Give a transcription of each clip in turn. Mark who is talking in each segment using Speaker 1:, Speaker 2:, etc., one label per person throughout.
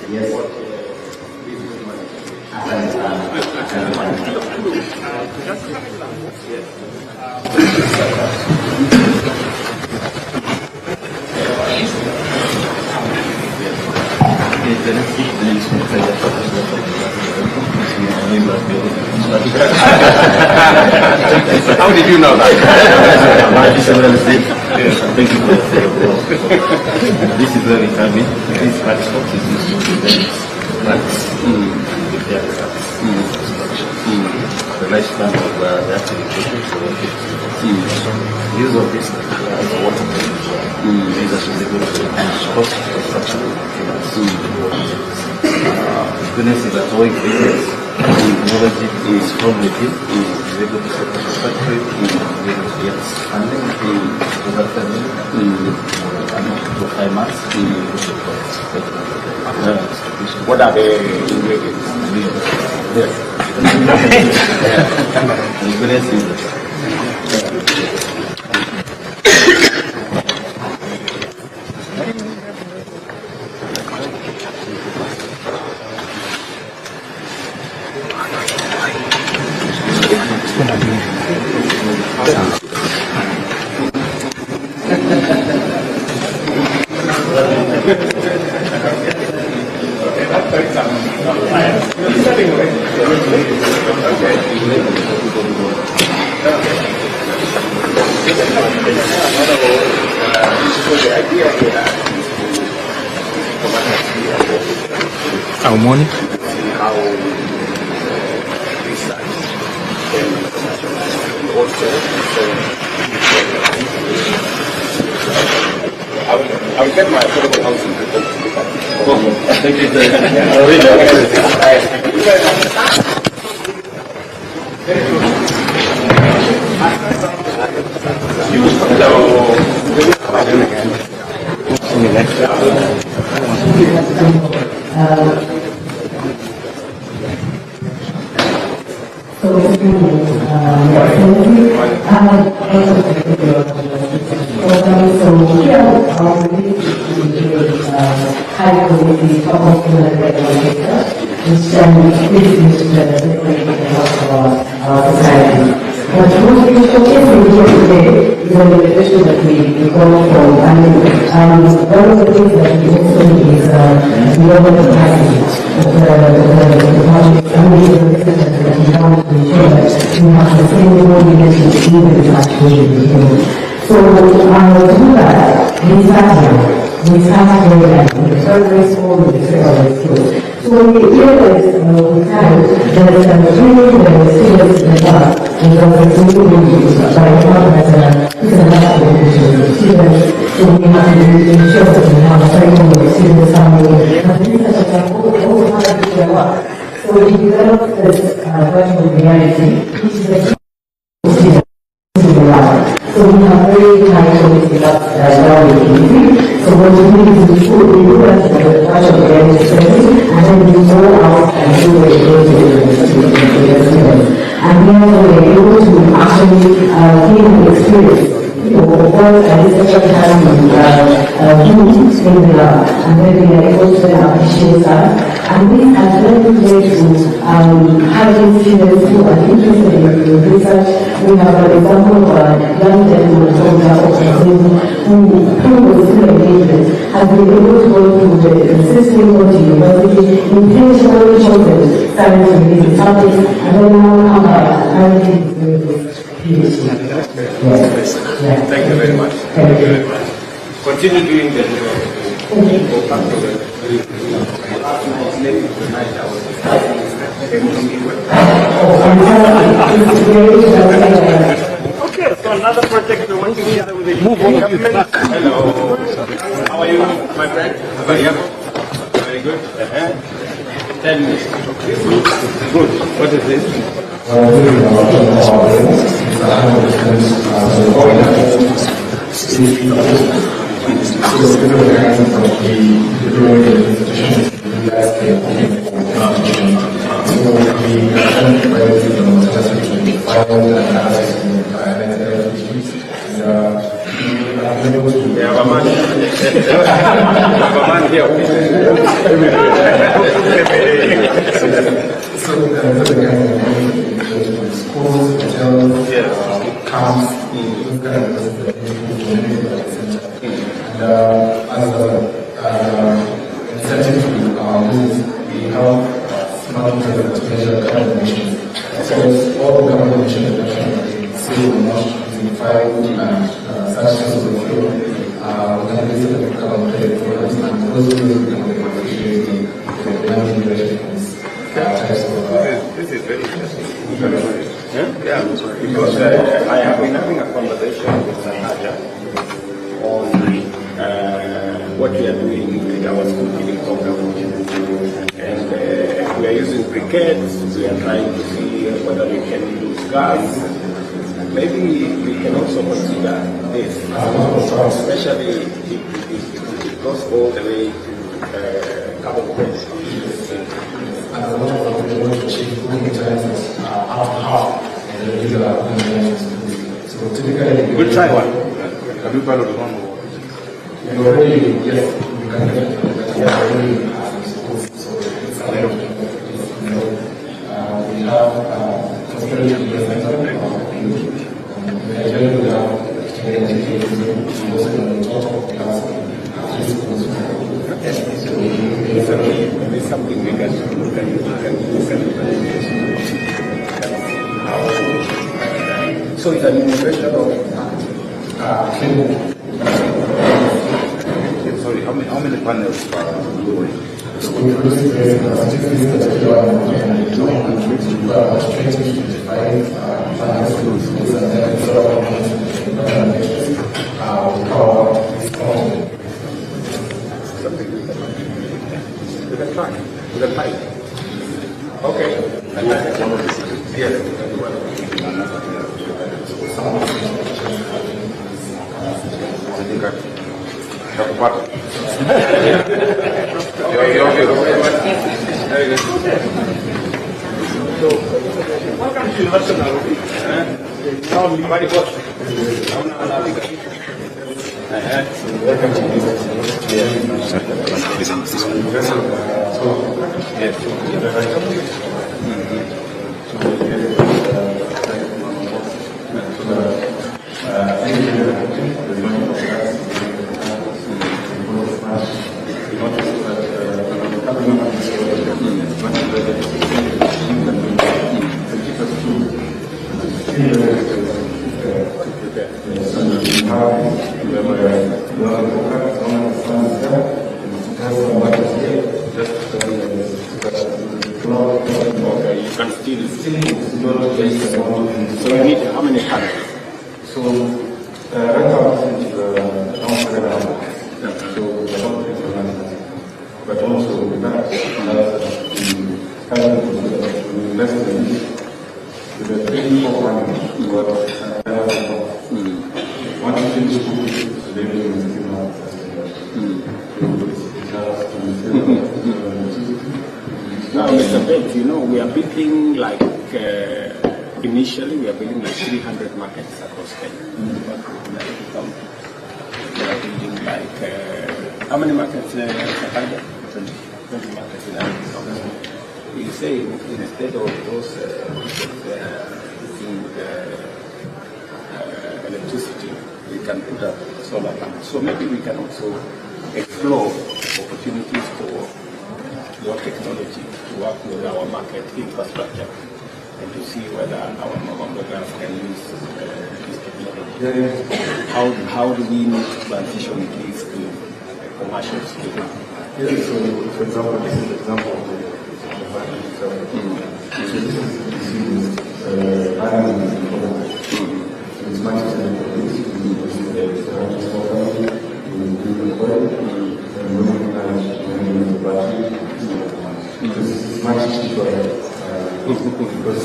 Speaker 1: Yes.
Speaker 2: How did you know that?
Speaker 1: Thank you for the This is where we come in. This hotspot is used to prevent rats. The lifespan of the activity use of this as a water is actually good for cost construction. Goodness is that all business technology is from within, is able to set up a factory, is able to get funding, to high mass,
Speaker 2: What are the ingredients?
Speaker 1: Yes. The goodness is
Speaker 3: our morning.
Speaker 2: I will get my affordable housing to
Speaker 1: thank you.
Speaker 4: What most people showcase here today is an invitation that we go from, and one of the things that we also need is the other capacity of the project and the research that we have to ensure that we have the same motivation to do the actually. So to do that, we start here. We start here and we very small with the skills. So when we hear this time, there is a training that is serious in the past, and there is a really by one as a national students, so we have to ensure that we have a training with students coming in. And this is a whole part of the work. So we developed this virtual reality, which is a student. So we have very high quality learning. So what we do is we do that for the virtual reality service, and then we go out and do it with students. And then we're able to actually gain the experience. Work at this extra time in the lab, and then we are able to appreciate that. And this has led to having students who are interested in research. We have an example of a young gentleman who was still engaged, has been able to go through the system of the university, intentionally chosen science and business subjects, and then now come back and PhD. Yes. Yeah.
Speaker 2: Thank you very much.
Speaker 4: Thank you.
Speaker 2: Continue doing that.
Speaker 5: Okay, so another project we want together with the government.
Speaker 2: Hello. How are you, my friend? Very good. 10 minutes. Good. What is this? Yeah,
Speaker 6: we have smart meters to measure carbon emissions. So all carbon emission reduction still will not unify and such sources of fuel we can use the carbon credit programs, and those will become the beneficiaries of the dynamic generation of these types of
Speaker 2: This is very interesting. Yeah, because I have been having a conversation with Nahaja on what we are doing with our school giving program. And we are using briquettes, we are trying to see whether we can use gas. Maybe we can also consider this, especially if it goes all the way to carbon credit.
Speaker 6: And a lot of what we want to achieve utilize half and the regular so typically
Speaker 2: We'll try one.
Speaker 6: Have you piloted one? We already, yes, we can definitely, but we are already schools, so it's a lot of we have constantly development of youth. We are doing the education, also on the top of class,
Speaker 2: It's something we can look at. So it's an innovation of
Speaker 7: sorry, how many panels are you
Speaker 6: so we produce this particular about 20-25 panels and then power this component.
Speaker 2: something we can try. We can try. Okay. Yes. Very good. So, welcome to University of Nairobi. Now, everybody watch. Welcome to So you need how many panels?
Speaker 6: So right now it's around 700. So but also that less than with the 3-4 panels, but once you finish cooking, then you will still
Speaker 2: Now, Mr. Bent, you know, we are building like, initially we are building like 300 markets across Kenya. We are building like, how many markets in Africa? 20 markets in Africa. You say instead of those electricity, we can put up solar panels. So maybe we can also explore opportunities for your technology to work with our market infrastructure and to see whether our mammograph can use this technology. How do we need to transition this to commercial scale?
Speaker 6: Yeah, so for example, this is an example of the battery itself. So this is iron product. So it's much easier to produce. We use small family, we do the oil, and we use the battery. This is much cheaper because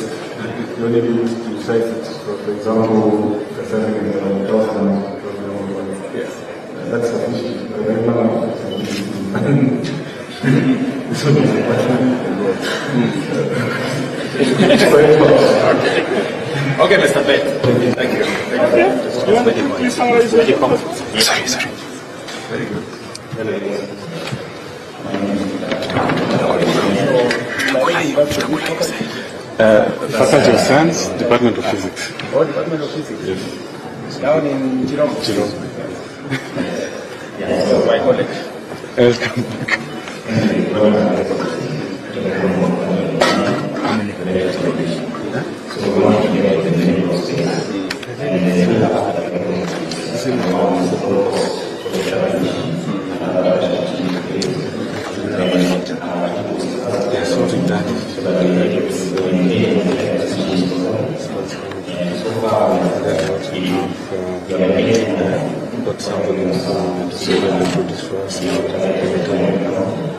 Speaker 6: you only need to size it. So for example, for selling in 1,000, that's sufficient.
Speaker 2: Okay, Mr. Bet. Thank you.
Speaker 5: You want to please summarize your comments?
Speaker 3: Sorry.
Speaker 6: Very good.
Speaker 7: Faculty of Science, Department of Physics.
Speaker 2: Oh, Department of Physics. Yes. Down in Chirom.
Speaker 7: Chirom.
Speaker 2: Yeah, so my college.
Speaker 7: Welcome back.
Speaker 6: government residency to the government the next condition. So we want to get the minimum states and then we have to get the government the purpose for the transition and other strategic government sorting that so that we can maintain the transition program. And so far we are making
Speaker 7: But somebody is to say that the food is for us now.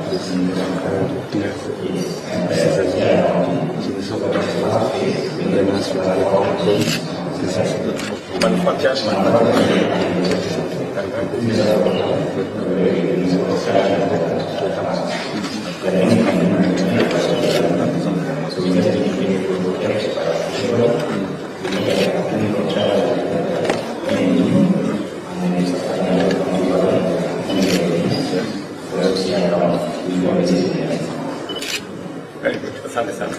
Speaker 2: Very good. Asante sana.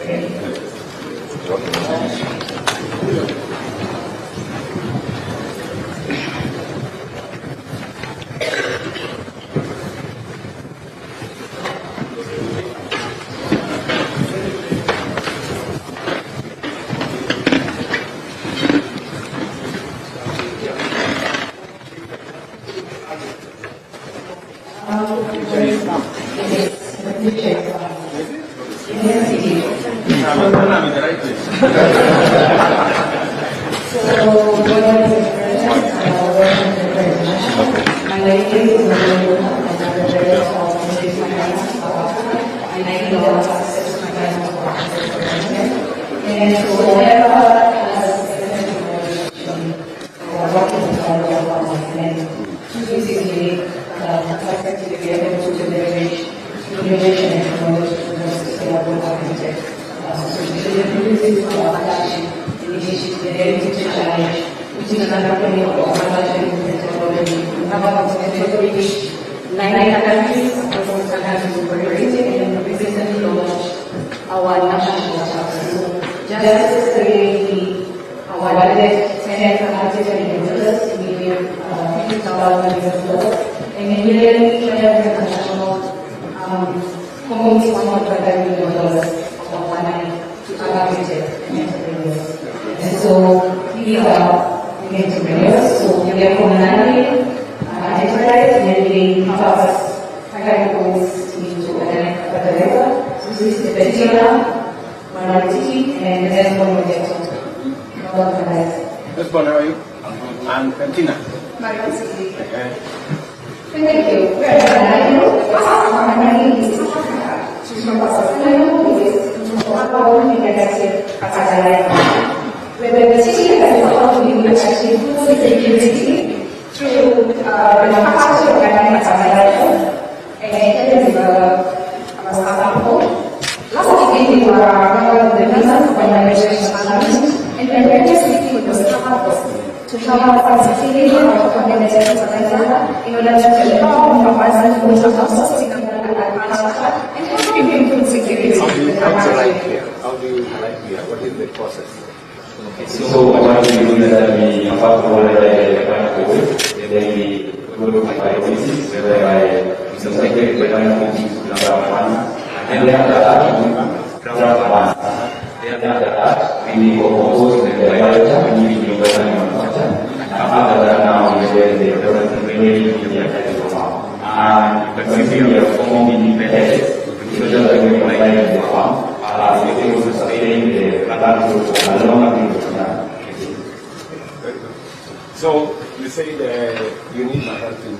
Speaker 2: So you say that you need my help in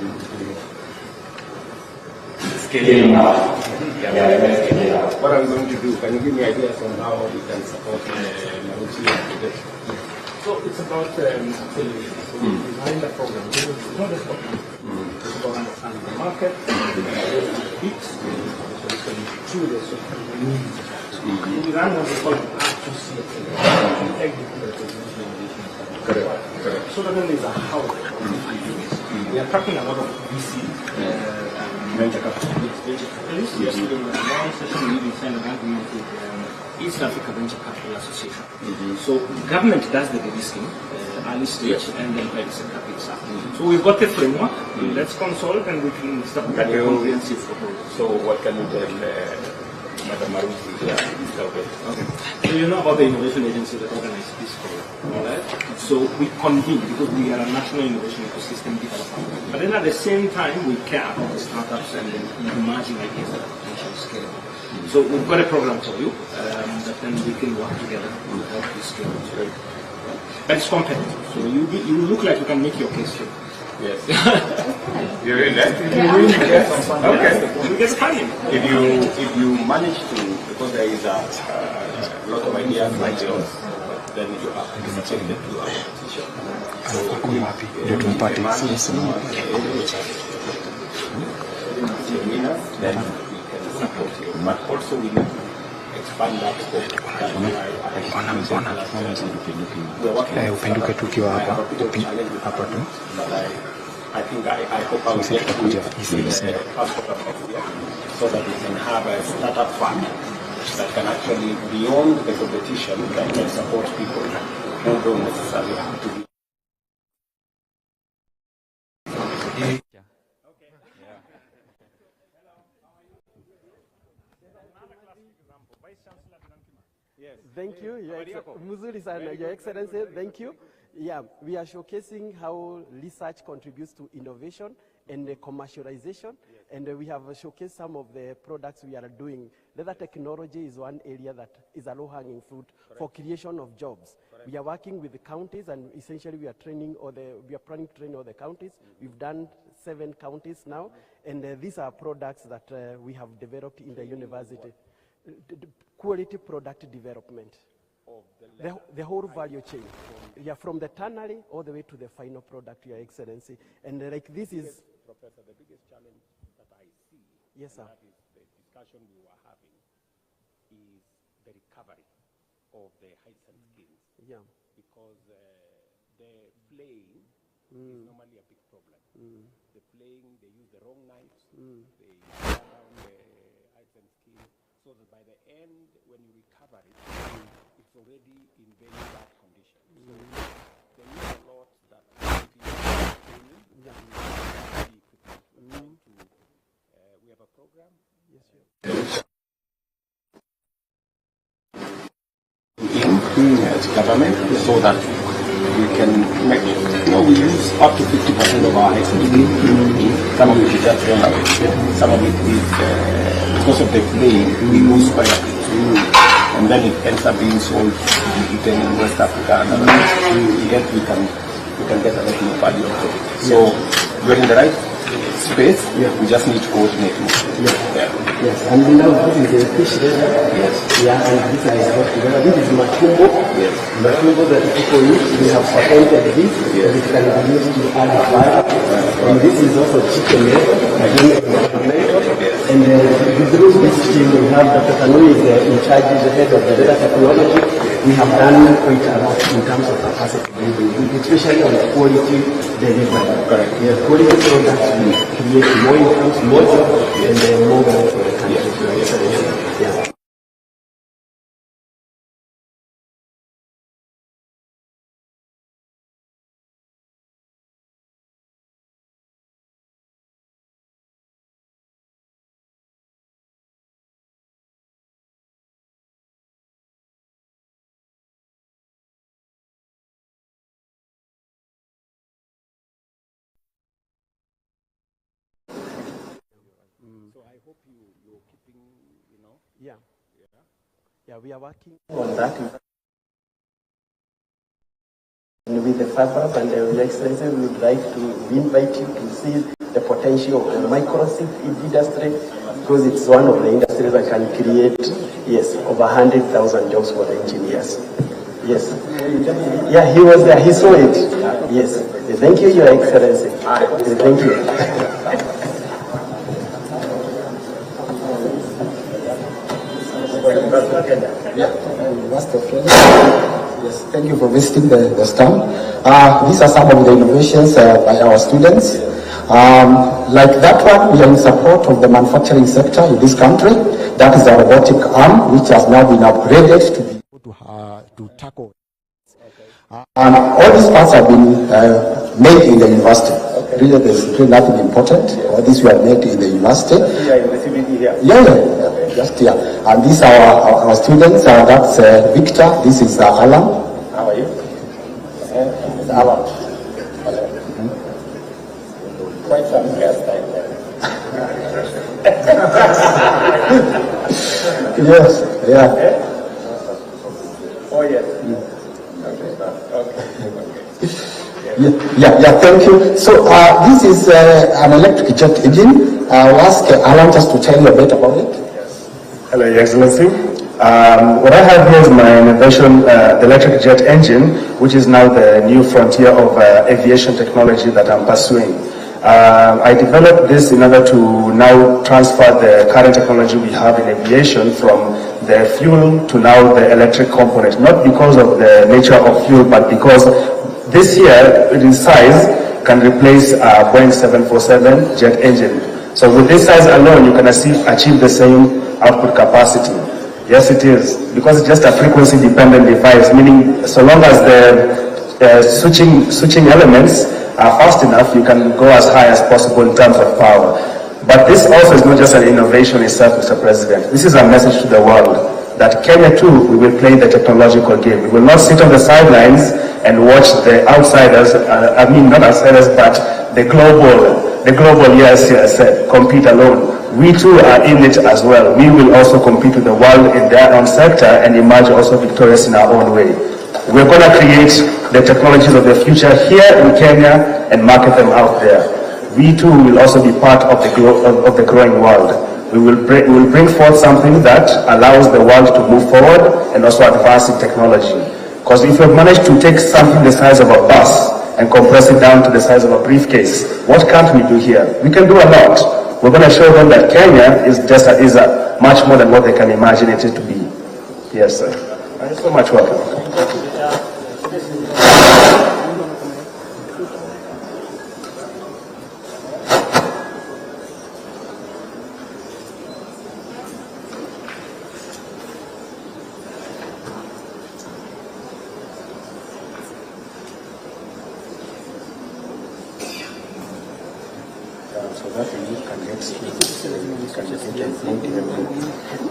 Speaker 2: scaling up. What I'm going to do, can you give me ideas on how we can support Maruti and project?
Speaker 5: So it's about affiliation. So behind the program, it's not just about it's about understanding the market, peaks, so we can choose the social needs. We run what we call an R2C, Correct. So that then there's a how. We are tracking a lot of VC
Speaker 2: venture capital.
Speaker 5: Venture capitalists. Yesterday we had one session, we even signed an agreement with East Africa Venture Capital Association. So government does the de-risking, early stage, and then private sector picks up. So we've got the framework. Let's consult and we can start with a comprehensive proposal.
Speaker 2: So what can you tell Madam Maruti here?
Speaker 5: Okay. So you know about the innovation agency that organizes this program, all right? So we convene because we are a national innovation ecosystem developer. But then at the same time, we care about the startups and the emerging ideas that are potentially scalable. So we've got a program for you that then we can work together to help you scale it. But it's competitive, so you look like you can make your case too.
Speaker 2: Yes. You really like it? Yes. Okay.
Speaker 5: We get funding.
Speaker 2: If you manage to, because there is a lot of ideas like yours, then you have to check the two competition. So then we can support you. But also we need to expand that scope.
Speaker 3: Upenduke tukiwa hapa tu.
Speaker 2: I think I hope I will get to passport of next year so that we can have a startup fund that can actually, beyond the competition, that can support people who don't necessarily have to be.
Speaker 8: Thank you, Your Excellency. Thank you. Yeah, we are showcasing how research contributes to innovation and commercialization, and we have showcased some of the products we are doing. Leather technology is one area that is a low-hanging fruit for creation of jobs. We are working with the counties, and essentially we are training, we are planning to train all the counties. We've done 7 counties now, and these are products that we have developed in the university. Quality product development. The whole value chain. Yeah, from the tannery all the way to the final product, Your Excellency. And like this is...
Speaker 2: Professor, the biggest challenge that I see,
Speaker 8: yes, sir.
Speaker 2: that is the discussion we were having, is the recovery of the heights and skins.
Speaker 8: Yeah.
Speaker 2: Because the flaying is normally a big problem. The flaying, they use the wrong knives, they tear down the heights and skins, so that by the end, when you recover it, it's already in very bad condition. So there is a lot that we have a program.
Speaker 8: Yes, sir.
Speaker 2: As government, so that we can make, we use up to 50% of our heights and skins. Some of it is just run away. Some of it is because of the flaying, we lose quite a bit. And then it ends up being sold eaten in West Africa and other places. Yet we can get a lot more value out of it. So we're in the right space, we just need to coordinate more.
Speaker 8: Yes, and now this is a fish leather.
Speaker 2: Yes.
Speaker 8: Yeah, and this is what together. This is matumbo.
Speaker 2: Yes.
Speaker 8: Matumbo that people use. We have patented this. Yes. It can be used to add value. And this is also chicken leather. And through this team we have Dr. Kanu is in charge, is the head of the data technology. We have done quite a lot in terms of capacity building, especially on quality delivery. Correct. Yeah, quality products will create more incomes, more jobs, and more value for the country. Yeah.
Speaker 2: So I hope you're keeping,
Speaker 8: Yeah, we are working on that. And with the FABRAP and the Excellency, we would like to invite you to see the potential of the microchip industry, because it's one of the industries that can create, over 100,000 jobs for the engineers. Yes. Yeah, he was there. He saw it. Yes. Thank you, Your Excellency. Thank you.
Speaker 9: Yes, thank you for visiting the stand. These are some of the innovations by our students. Like that one, we are in support of the manufacturing sector in this country. That is a robotic arm which has now been upgraded to be to tackle. And all these parts have been made in the university. Really, there's really nothing important. All these were made in the university.
Speaker 2: Here in the CBD here.
Speaker 9: Yeah, just here. And these are our students. That's Victor. This is Alan.
Speaker 2: How are you? Alan. Quite some hairstyle there.
Speaker 9: Yes, yeah.
Speaker 2: Oh, yes.
Speaker 9: Yeah, thank you. So this is an electric jet engine. I'll ask Alan just to tell you a bit about it.
Speaker 10: Hello, Your Excellency. What I have here is my innovation, the electric jet engine, which is now the new frontier of aviation technology that I'm pursuing. I developed this in order to now transfer the current technology we have in aviation from the fuel to now the electric component, not because of the nature of fuel, but because this here, in size, can replace a Boeing 747 jet engine. So with this size alone, you can achieve the same output capacity. Yes, it is, because it's just a frequency-dependent device, meaning so long as the switching elements are fast enough, you can go as high as possible in terms of power. But this also is not just an innovation itself, Mr. President. This is a message to the world that Kenya too, we will play the technological game. We will not sit on the sidelines and watch the outsiders, I mean not outsiders, but the global, yes, compete alone. We too are in it as well. We will also compete with the world in their own sector and emerge also victorious in our own way. We're going to create the technologies of the future here in Kenya and market them out there. We too will also be part of the growing world. We will bring forth something that allows the world to move forward and also advance in technology. Because if we've managed to take something the size of a bus and compress it down to the size of a briefcase, what can't we do here? We can do a lot. We're going to show them that Kenya is much more than what they can imagine it to be. Yes, sir. Thank you so much. Welcome.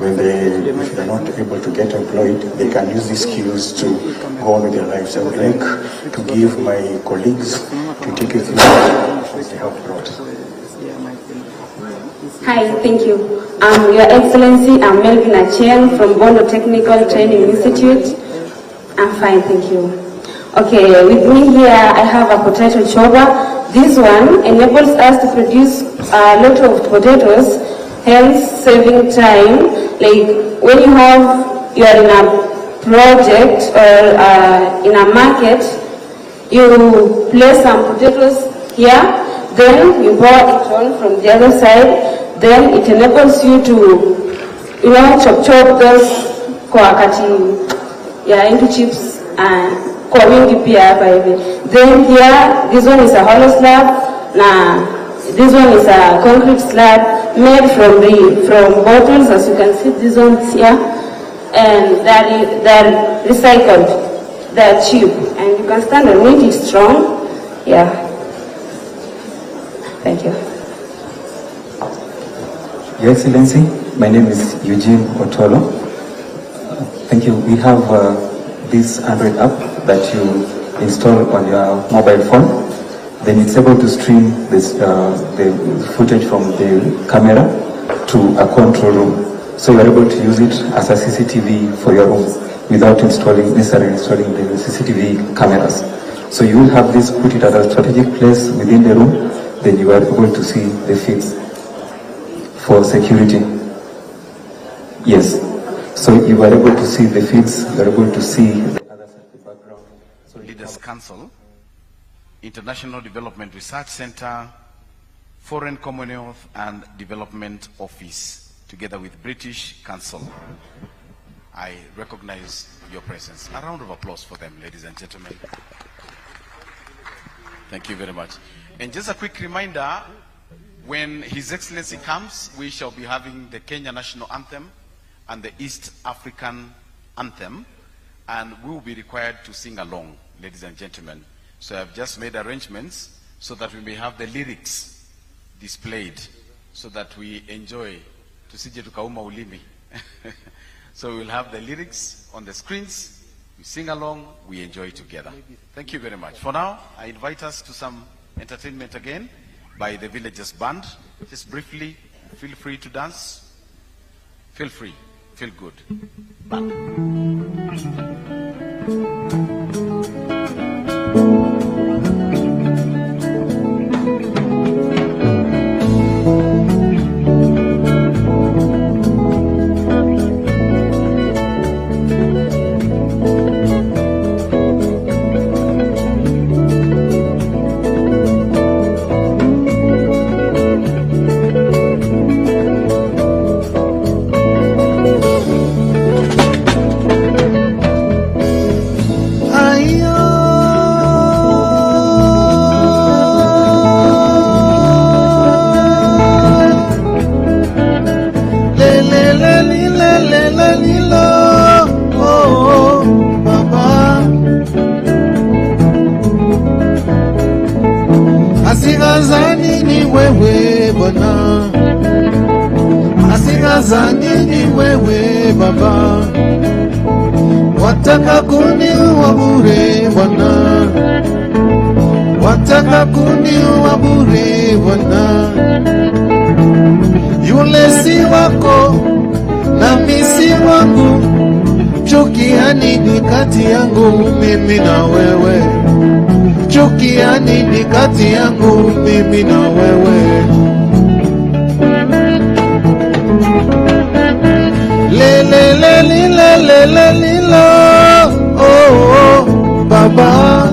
Speaker 6: If they're not able to get employed, they can use these skills to go on with their lives. I would like to give my colleagues to take you through what they have brought.
Speaker 11: Hi, thank you. Your Excellency, I'm Melvin Achieng from Bondo Technical Training Institute. I'm fine, thank you. Okay, with me here I have a potato chopper. This one enables us to produce a lot of potatoes, hence saving time. Like when you are in a project or in a market, you place some potatoes here, then you pour it on from the other side, then it enables you to, chop those kwa wakati into chips and kwa wingi pia hapa hivi. Then here, this one is a hollow slab, this one is a concrete slab made from bottles, as you can see, these ones here, and they're recycled, they're cheap, and you can stand on it, it's strong, yeah. Thank you.
Speaker 12: Your Excellency, my name is Eugene Otolo. Thank you. We have this Android app that you install on your mobile phone. Then it's able to stream this, the footage from the camera to a control room. So you're able to use it as a CCTV for your room without necessarily installing the CCTV cameras. So you will have this, put it at a strategic place within the room, then you are able to see the feeds for security. Yes. So you are able to see the feeds, you are able to see the others at the background. So
Speaker 13: Leaders Council, International Development Research Center, Foreign Commonwealth and Development Office, together with British Council. I recognize your presence. A round of applause for them, ladies and gentlemen. Thank you very much. And just a quick reminder, when His Excellency comes, we shall be having the Kenya National Anthem and the East African Anthem, and we will be required to sing along, ladies and gentlemen. So I've just made arrangements so that we may have the lyrics displayed so that we enjoy. Tusije tukauma ulimi. So we'll have the lyrics on the screens. We sing along, we enjoy together. Thank you very much. For now, I invite us to some entertainment again by the Villagers Band. Just briefly, feel free to dance. Feel free, feel good. Band.
Speaker 14: Asigazani ni wewe Bwana, asigazani ni wewe Baba, wataka kuniua bure Bwana, wataka kuniua bure Bwana, yule si wako na mimi si wangu, chukiani ni kati yangu mimi na wewe, chukiani ni kati yangu mimi na wewe. Le le le li le le le li lo, oh oh Baba,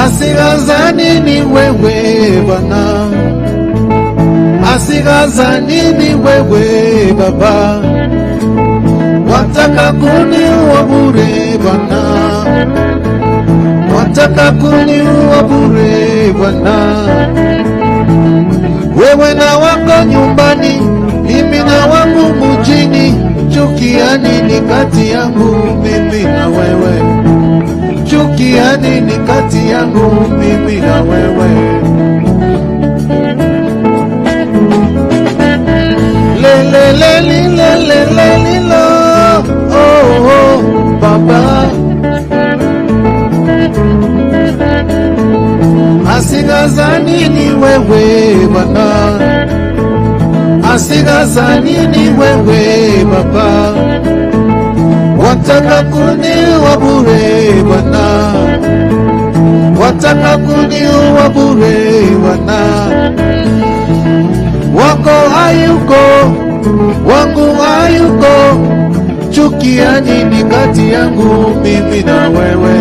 Speaker 14: asigazani ni wewe Bwana, asigazani ni wewe Baba, wataka kuniua bure Bwana, wataka kuniua bure Bwana, wewe na wako nyumbani, mimi na wangu mjini, chukiani ni kati yangu mimi na wewe, chukiani ni kati yangu mimi na wewe. Le le le li le le le li lo, oh oh Baba, asigazani ni wewe Bwana, asigazani ni wewe Baba, wataka kuniua bure Bwana, wataka kuniua bure Bwana, wako hayuko, wangu hayuko, chukiani ni kati yangu mimi na wewe,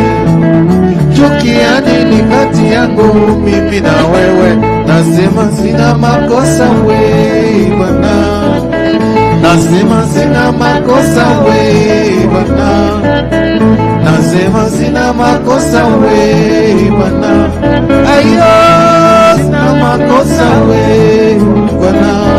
Speaker 14: chukiani ni kati yangu mimi na wewe. Nasema sina makosa we Bwana, nasema sina makosa we Bwana, nasema sina makosa we Bwana, ayo sina makosa we Bwana.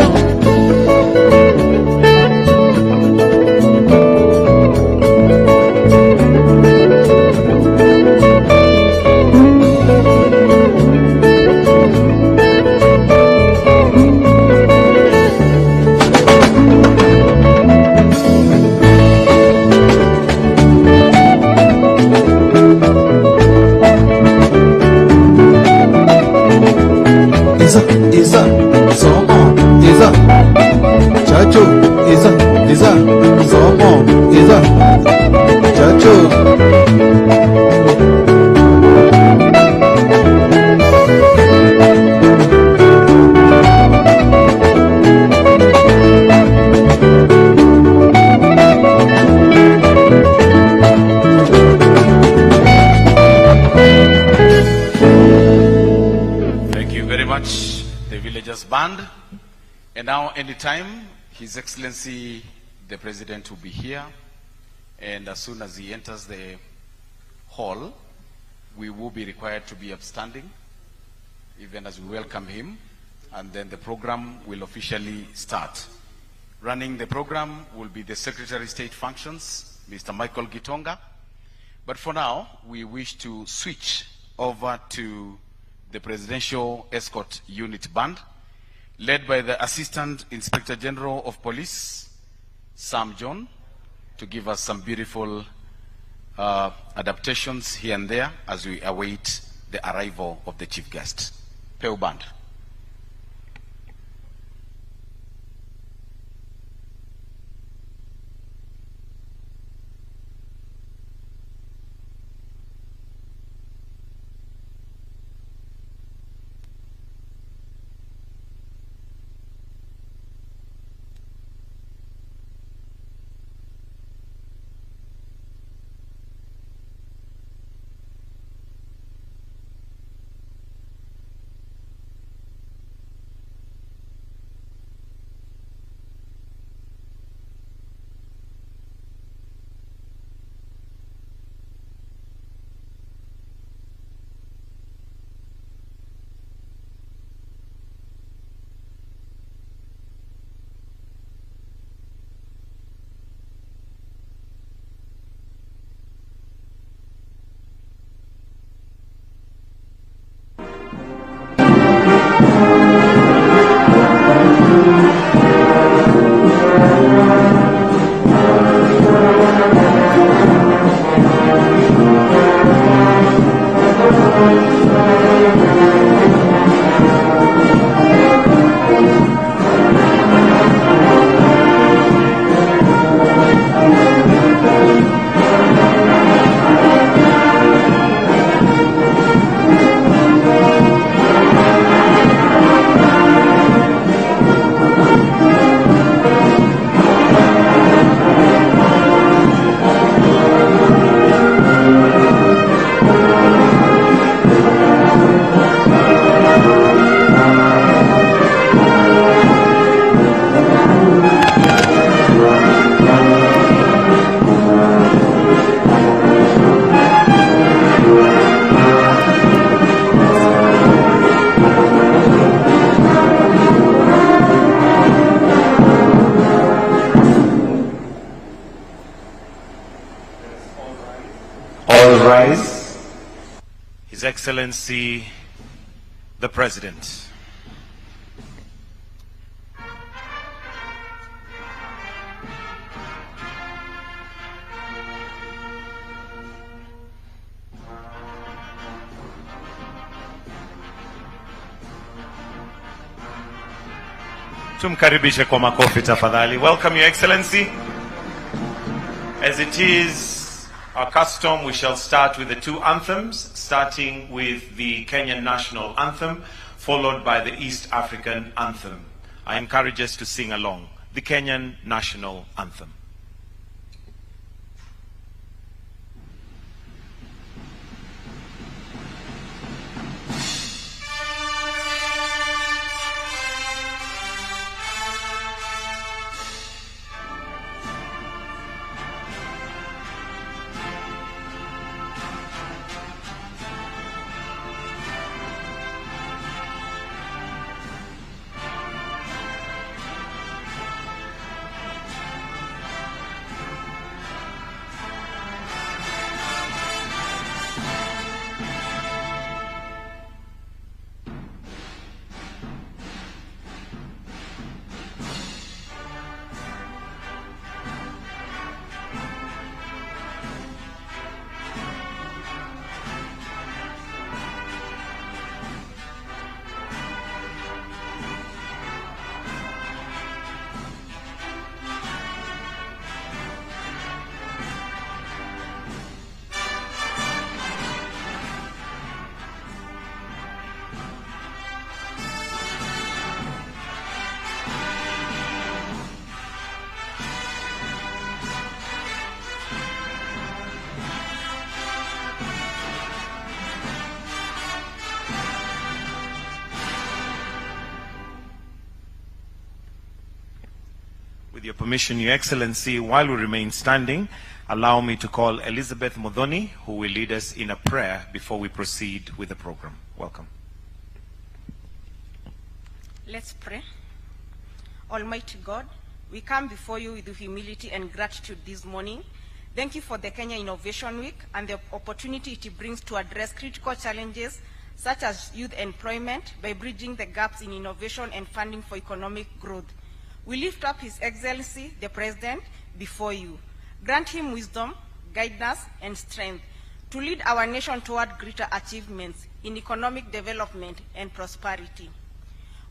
Speaker 13: Band. And now anytime His Excellency the President will be here, and as soon as he enters the hall, we will be required to be upstanding, even as we welcome him, and then the program will officially start. Running the program will be the Secretary of State Functions, Mr. Michael Gitonga. But for now, we wish to switch over to the Presidential Escort Unit Band, led by the Assistant Inspector General of Police, Sam John, to give us some beautiful adaptations here and there as we await the arrival of the chief guest. Peu Band.
Speaker 15: His Excellency, the President. Tumkaribishe kwa makofi tafadhali. Welcome, Your Excellency. As it is our custom, we shall start with the two anthems, starting with the Kenyan National Anthem, followed by the East African Anthem. I encourage us to sing along. The Kenyan National Anthem. With your permission, Your Excellency, while we remain standing, allow me to call Elizabeth Modoni, who will lead us in a prayer before we proceed with the program. Welcome.
Speaker 16: Let's pray. Almighty God, we come before you with humility and gratitude this morning. Thank you for the Kenya Innovation Week and the opportunity it brings to address critical challenges such as youth employment by bridging the gaps in innovation and funding for economic growth. We lift up His Excellency, the President, before you. Grant him wisdom, guidance, and strength to lead our nation toward greater achievements in economic development and prosperity.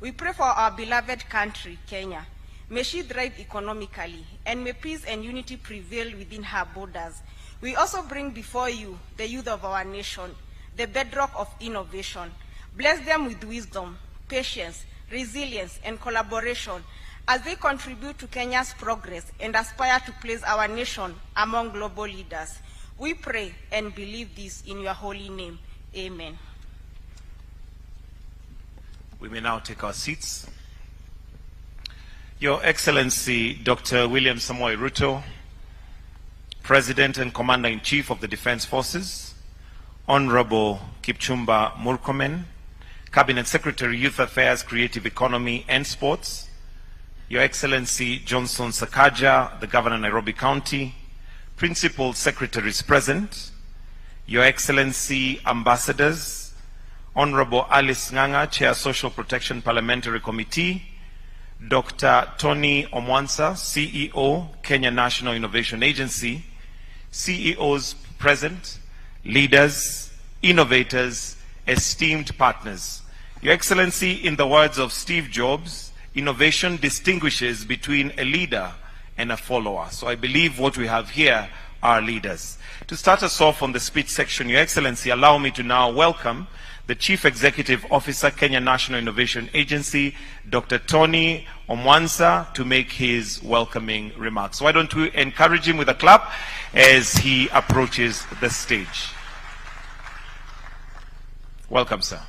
Speaker 16: We pray for our beloved country, Kenya. May she thrive economically, and may peace and unity prevail within her borders. We also bring before you the youth of our nation, the bedrock of innovation. Bless them with wisdom, patience, resilience, and collaboration as they contribute to Kenya's progress and aspire to place our nation among global leaders. We pray and believe this in your holy name. Amen.
Speaker 15: We may now take our seats. Your Excellency, Dr. William Samoei Ruto, President and Commander-in-Chief of the Defense Forces, Honorable Kipchumba Murkomen, Cabinet Secretary, Youth Affairs, Creative Economy and Sports, Your Excellency Johnson Sakaja, the Governor of Nairobi County, Principal Secretaries present, Your Excellency Ambassadors, Honorable Alice Nganga, Chair Social Protection Parliamentary Committee, Dr. Tony Omwansa, CEO, Kenya National Innovation Agency, CEOs present, leaders, innovators, esteemed partners. Your Excellency, in the words of Steve Jobs, innovation distinguishes between a leader and a follower. So I believe what we have here are leaders. To start us off on the speech section, Your Excellency, allow me to now welcome the Chief Executive Officer, Kenya National Innovation Agency, Dr. Tony Omwansa, to make his welcoming remarks. Why don't we encourage him with a clap as he approaches the stage. Welcome, sir.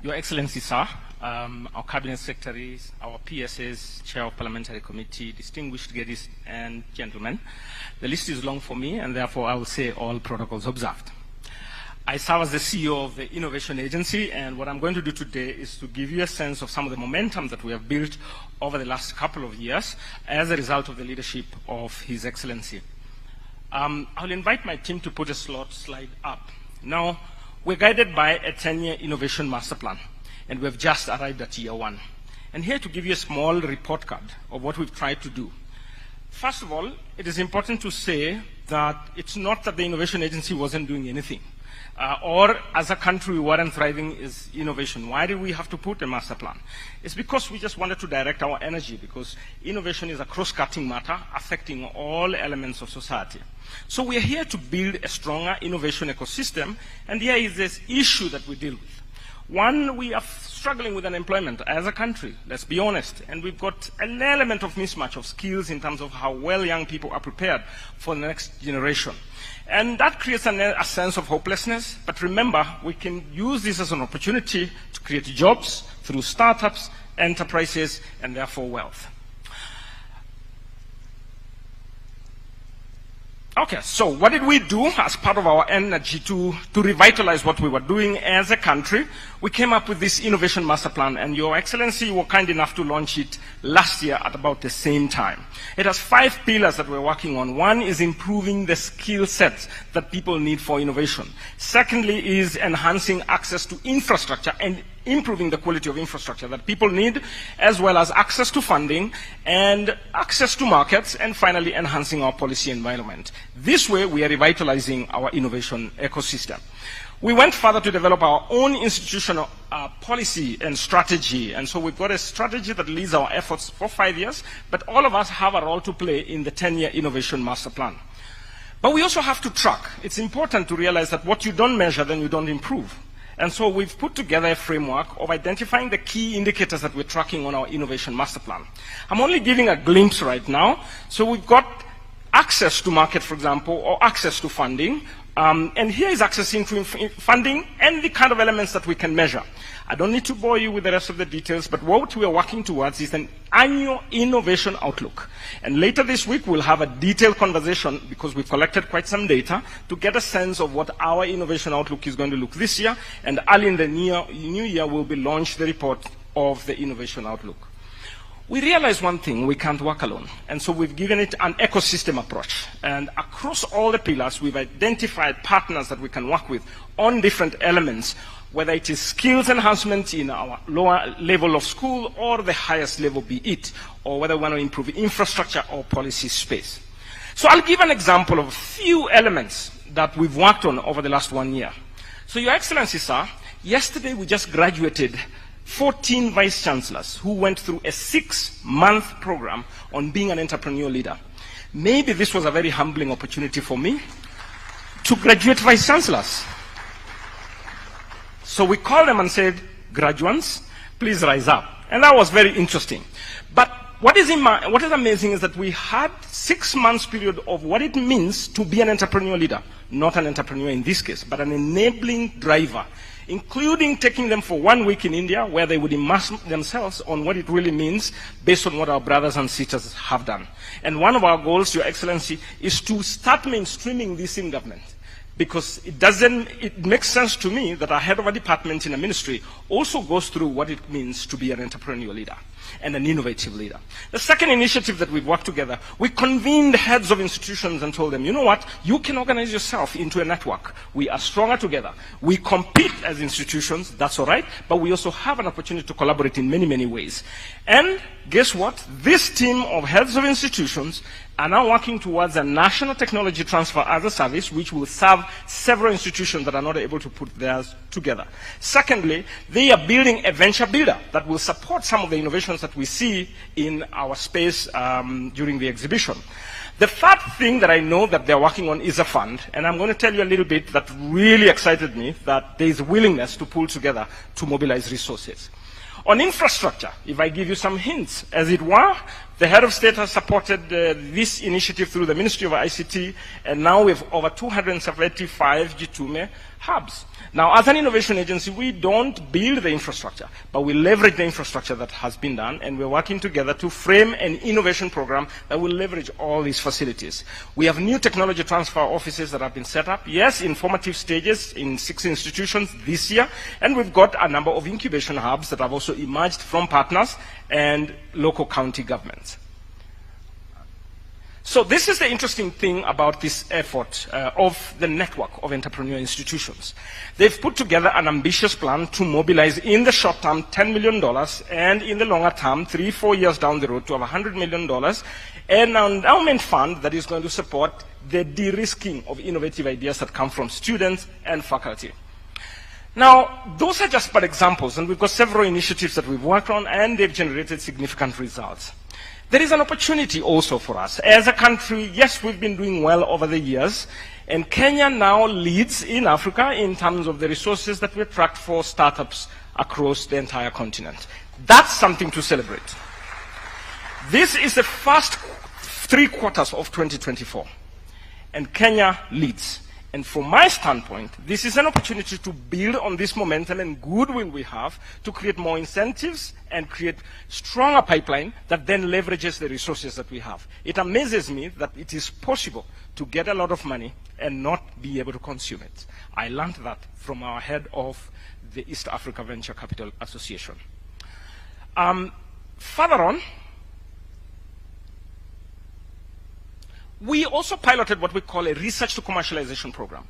Speaker 5: Your Excellency, sir, our Cabinet Secretaries, our PSAs, Chair of Parliamentary Committee, distinguished ladies and gentlemen, the list is long for me, and therefore I will say all protocols observed. I serve as the CEO of the Innovation Agency, and what I'm going to do today is to give you a sense of some of the momentum that we have built over the last couple of years as a result of the leadership of His Excellency. I'll invite my team to put a slide up. Now, we're guided by a 10-year innovation master plan, and we've just arrived at year 1. And here to give you a small report card of what we've tried to do. First of all, it is important to say that it's not that the Innovation Agency wasn't doing anything, or as a country we weren't thriving is innovation. Why did we have to put a master plan? It's because we just wanted to direct our energy, because innovation is a cross-cutting matter affecting all elements of society. So we are here to build a stronger innovation ecosystem, and here is this issue that we deal with. One, we are struggling with unemployment as a country, let's be honest, and we've got an element of mismatch of skills in terms of how well young people are prepared for the next generation. And that creates a sense of hopelessness, but remember, we can use this as an opportunity to create jobs through startups, enterprises, and therefore wealth. Okay, so what did we do as part of our energy to revitalize what we were doing as a country? We came up with this innovation master plan, and Your Excellency were kind enough to launch it last year at about the same time. It has 5 pillars that we're working on. One is improving the skill sets that people need for innovation. Secondly is enhancing access to infrastructure and improving the quality of infrastructure that people need, as well as access to funding and access to markets, and finally enhancing our policy environment. This way we are revitalizing our innovation ecosystem. We went further to develop our own institutional policy and strategy, and so we've got a strategy that leads our efforts for 5 years, but all of us have a role to play in the 10-year innovation master plan. But we also have to track. It's important to realize that what you don't measure, then you don't improve. And so we've put together a framework of identifying the key indicators that we're tracking on our innovation master plan. I'm only giving a glimpse right now. So we've got access to market, for example, or access to funding. And here is accessing to funding and the kind of elements that we can measure. I don't need to bore you with the rest of the details, but what we are working towards is an annual innovation outlook. And later this week, we'll have a detailed conversation, because we've collected quite some data, to get a sense of what our innovation outlook is going to look this year. And early in the new year, we'll be launched the report of the innovation outlook. We realize one thing: we can't work alone. And so we've given it an ecosystem approach. And across all the pillars, we've identified partners that we can work with on different elements, whether it is skills enhancement in our lower level of school or the highest level be it, or whether we want to improve infrastructure or policy space. So I'll give an example of a few elements that we've worked on over the last 1 year. So Your Excellency, sir, yesterday we just graduated 14 vice chancellors who went through a 6-month program on being an entrepreneurial leader. Maybe this was a very humbling opportunity for me to graduate vice chancellors. So we called them and said, graduates, please rise up. And that was very interesting. But what is amazing is that we had 6 months period of what it means to be an entrepreneurial leader. Not an entrepreneur in this case, but an enabling driver, including taking them for 1 week in India, where they would immerse themselves on what it really means based on what our brothers and sisters have done. And one of our goals, Your Excellency, is to start mainstreaming this in government. Because it makes sense to me that a head of a department in a ministry also goes through what it means to be an entrepreneurial leader and an innovative leader. The second initiative that we've worked together, we convened heads of institutions and told them, you know what, you can organize yourself into a network. We are stronger together. We compete as institutions, that's all right, but we also have an opportunity to collaborate in many, many ways. And guess what? This team of heads of institutions are now working towards a national technology transfer as a service, which will serve several institutions that are not able to put theirs together. Secondly, they are building a venture builder that will support some of the innovations that we see in our space during the exhibition. The third thing that I know that they're working on is a fund, and I'm going to tell you a little bit that really excited me, that there is a willingness to pull together to mobilize resources. On infrastructure, if I give you some hints, as it were, the head of state has supported this initiative through the Ministry of ICT, and now we have over 275 Gitume hubs. Now, as an innovation agency, we don't build the infrastructure, but we leverage the infrastructure that has been done, and we're working together to frame an innovation program that will leverage all these facilities. We have new technology transfer offices that have been set up, yes, in formative stages in 6 institutions this year, and we've got a number of incubation hubs that have also emerged from partners and local county governments. So this is the interesting thing about this effort of the network of entrepreneurial institutions. They've put together an ambitious plan to mobilize in the short term $10 million, and in the longer term, 3-4 years down the road, to have $100 million, and an endowment fund that is going to support the de-risking of innovative ideas that come from students and faculty. Now, those are just but examples, and we've got several initiatives that we've worked on, and they've generated significant results. There is an opportunity also for us. As a country, yes, we've been doing well over the years, and Kenya now leads in Africa in terms of the resources that we attract for startups across the entire continent. That's something to celebrate. This is the first 3 quarters of 2024, and Kenya leads. And from my standpoint, this is an opportunity to build on this momentum and goodwill we have to create more incentives and create stronger pipeline that then leverages the resources that we have. It amazes me that it is possible to get a lot of money and not be able to consume it. I learned that from our head of the East Africa Venture Capital Association. Further on, we also piloted what we call a research to commercialization program.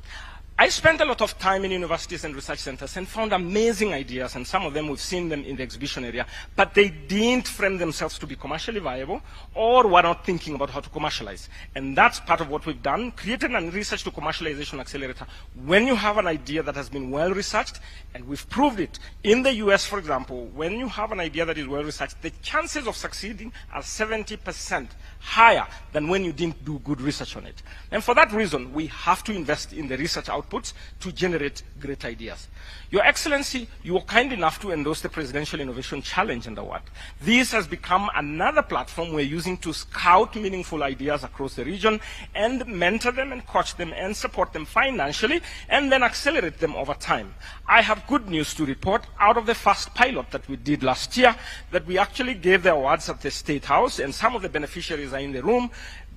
Speaker 5: I spent a lot of time in universities and research centers and found amazing ideas, and some of them we've seen them in the exhibition area, but they didn't frame themselves to be commercially viable or were not thinking about how to commercialize. And that's part of what we've done, created a research to commercialization accelerator. When you have an idea that has been well researched, and we've proved it in the US, for example, when you have an idea that is well researched, the chances of succeeding are 70% higher than when you didn't do good research on it. And for that reason, we have to invest in the research outputs to generate great ideas. Your Excellency, you were kind enough to endorse the Presidential Innovation Challenge in the world. This has become another platform we're using to scout meaningful ideas across the region and mentor them and coach them and support them financially and then accelerate them over time. I have good news to report out of the first pilot that we did last year that we actually gave the awards at the State House, and some of the beneficiaries are in the room.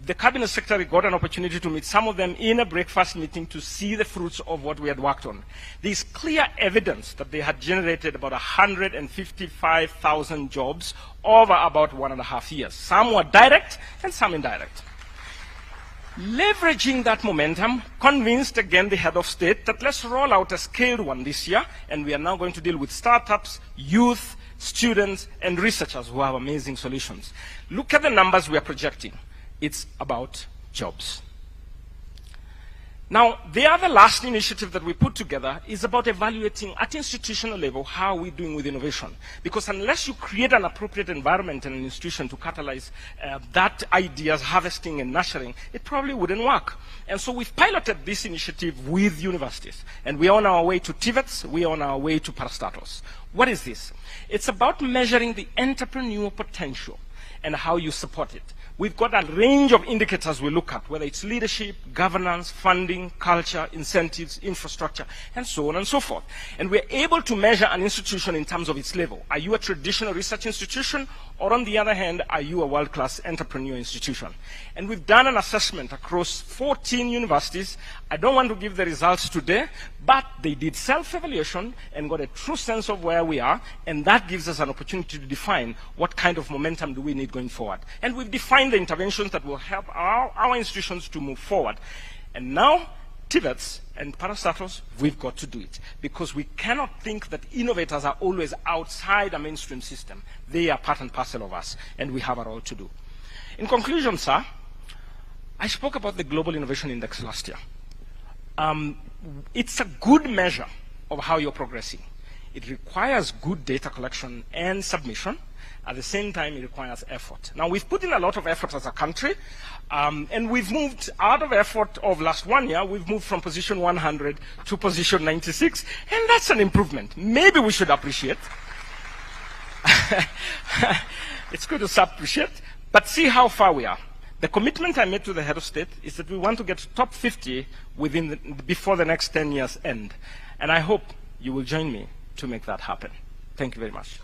Speaker 5: The Cabinet Secretary got an opportunity to meet some of them in a breakfast meeting to see the fruits of what we had worked on. There's clear evidence that they had generated about 155,000 jobs over about 1.5 years. Some were direct and some indirect. Leveraging that momentum, convinced again the head of state that let's roll out a scaled one this year, and we are now going to deal with startups, youth, students, and researchers who have amazing solutions. Look at the numbers we are projecting. It's about jobs. Now, the other last initiative that we put together is about evaluating at institutional level how we're doing with innovation. Because unless you create an appropriate environment in an institution to catalyze that ideas harvesting and nurturing, it probably wouldn't work. And so we've piloted this initiative with universities. And we're on our way to TVETs, we're on our way to parastatos. What is this? It's about measuring the entrepreneurial potential and how you support it. We've got a range of indicators we look at, whether it's leadership, governance, funding, culture, incentives, infrastructure, and so on and so forth. And we're able to measure an institution in terms of its level. Are you a traditional research institution, or on the other hand, are you a world-class entrepreneur institution? And we've done an assessment across 14 universities. I don't want to give the results today, but they did self-evaluation and got a true sense of where we are, and that gives us an opportunity to define what kind of momentum do we need going forward. And we've defined the interventions that will help our institutions to move forward. And now, TVETs and parastatals, we've got to do it. Because we cannot think that innovators are always outside a mainstream system. They are part and parcel of us, and we have a role to do. In conclusion, sir, I spoke about the Global Innovation Index last year. It's a good measure of how you're progressing. It requires good data collection and submission. At the same time, it requires effort. Now, we've put in a lot of effort as a country, and we've moved out of effort of last 1 year, we've moved from position 100 to position 96, and that's an improvement. Maybe we should appreciate. It's good to appreciate, but see how far we are. The commitment I made to the head of state is that we want to get to top 50 before the next 10 years end. And I hope you will join me to make that happen. Thank you very much.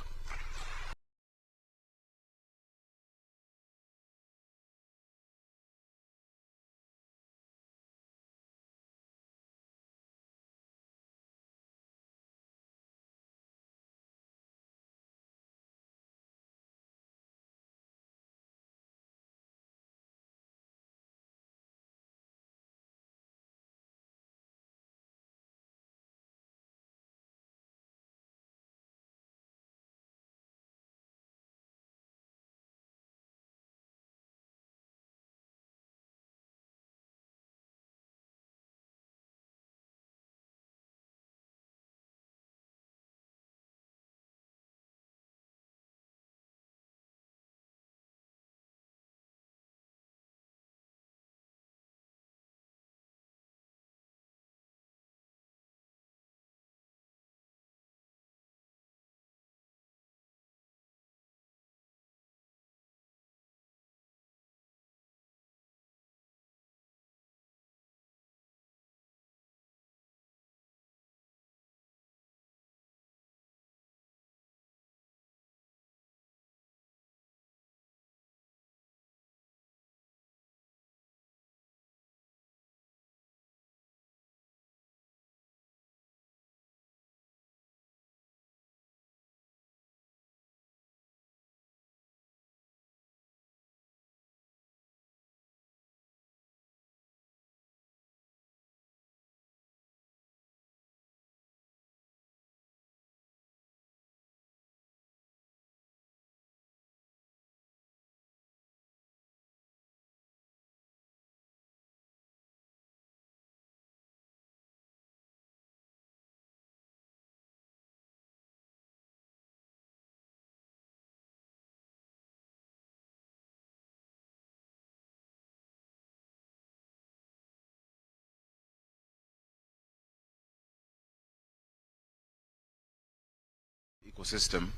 Speaker 13: ecosystem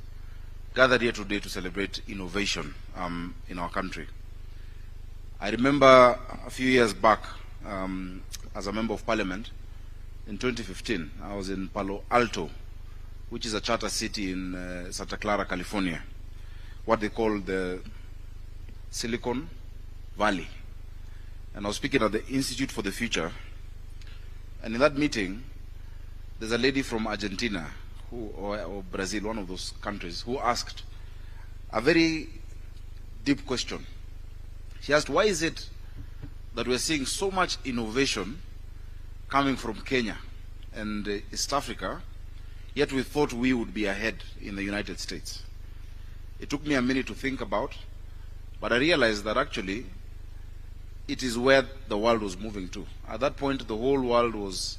Speaker 13: gathered here today to celebrate innovation in our country. I remember a few years back, as a member of parliament, in 2015, I was in Palo Alto, which is a charter city in Santa Clara, California, what they call the Silicon Valley. And I was speaking at the Institute for the Future. And in that meeting, there's a lady from Argentina or Brazil, one of those countries, who asked a very deep question. She asked, why is it that we're seeing so much innovation coming from Kenya and East Africa, yet we thought we would be ahead in the United States? It took me a minute to think about, but I realized that actually it is where the world was moving to. At that point, the whole world was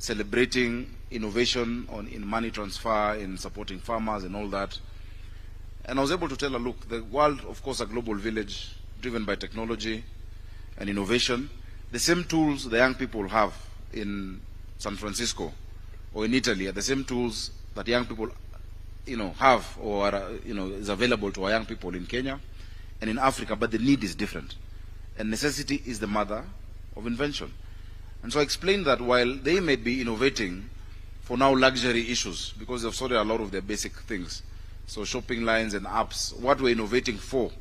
Speaker 13: celebrating innovation in money transfer, in supporting farmers and all that. And I was able to tell her, look, the world, of course, a global village driven by technology and innovation. The same tools the young people have in San Francisco or in Italy are the same tools that young people, have or is available to our young people in Kenya and in Africa, but the need is different. And necessity is the mother of invention. And so I explained that while they may be innovating for now luxury issues, because they've sorted a lot of their basic things, so shopping lines and apps, what we're innovating for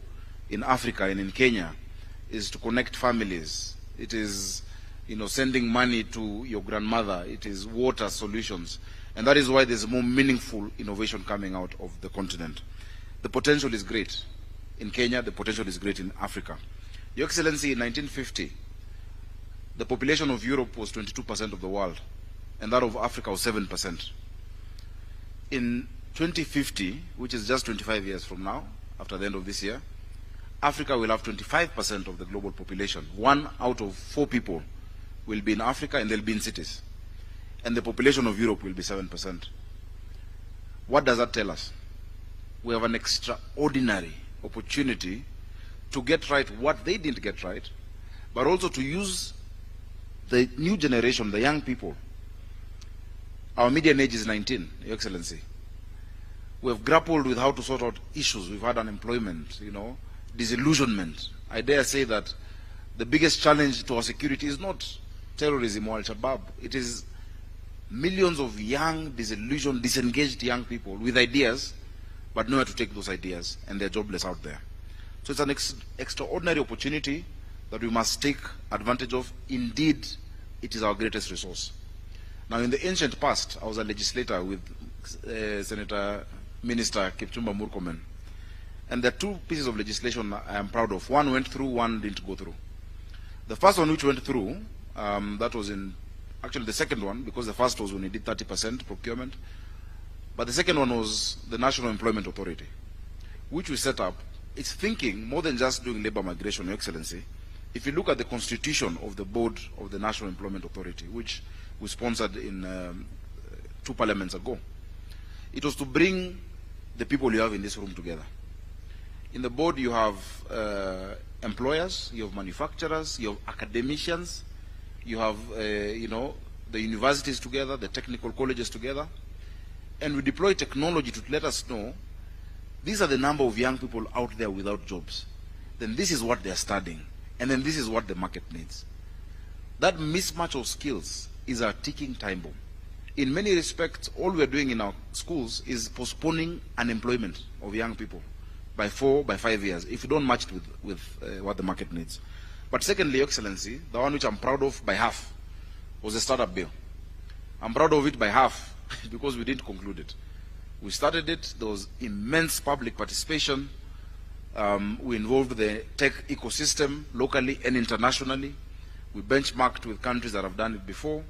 Speaker 13: in Africa and in Kenya is to connect families. It is, sending money to your grandmother. It is water solutions. And that is why there's more meaningful innovation coming out of the continent. The potential is great in Kenya. The potential is great in Africa. Your Excellency, in 1950, the population of Europe was 22% of the world, and that of Africa was 7%. In 2050, which is just 25 years from now, after the end of this year, Africa will have 25% of the global population. 1 out of 4 people will be in Africa, and they'll be in cities. And the population of Europe will be 7%. What does that tell us? We have an extraordinary opportunity to get right what they didn't get right, but also to use the new generation, the young people. Our median age is 19, Your Excellency. We have grappled with how to sort out issues. We've had unemployment, disillusionment. I dare say that the biggest challenge to our security is not terrorism or AJAABU. It is millions of young, disillusioned, disengaged young people with ideas, but nowhere to take those ideas, and they're jobless out there. So it's an extraordinary opportunity that we must take advantage of. Indeed, it is our greatest resource. Now, in the ancient past, I was a legislator with Senator Minister Kipchumba Murkomen. And there are 2 pieces of legislation I am proud of. One went through, one didn't go through. The first one which went through, that was actually the second one, because the first was when we did 30% procurement. But the second one was the National Employment Authority, which we set up. It's thinking more than just doing labor migration, Your Excellency. If you look at the constitution of the board of the National Employment Authority, which we sponsored in 2 parliaments ago, it was to bring the people you have in this room together. In the board, you have employers, you have manufacturers, you have academicians, you have, the universities together, the technical colleges together, and we deploy technology to let us know these are the number of young people out there without jobs. Then this is what they're studying, and then this is what the market needs. That mismatch of skills is a ticking time bomb. In many respects, all we're doing in our schools is postponing unemployment of young people by 4, by 5 years, if you don't match it with what the market needs. But secondly, Your Excellency, the one which I'm proud of by half was the startup bill. I'm proud of it by half because we didn't conclude it. We started it, there was immense public participation. We involved the tech ecosystem locally and internationally. We benchmarked with countries that have done it before.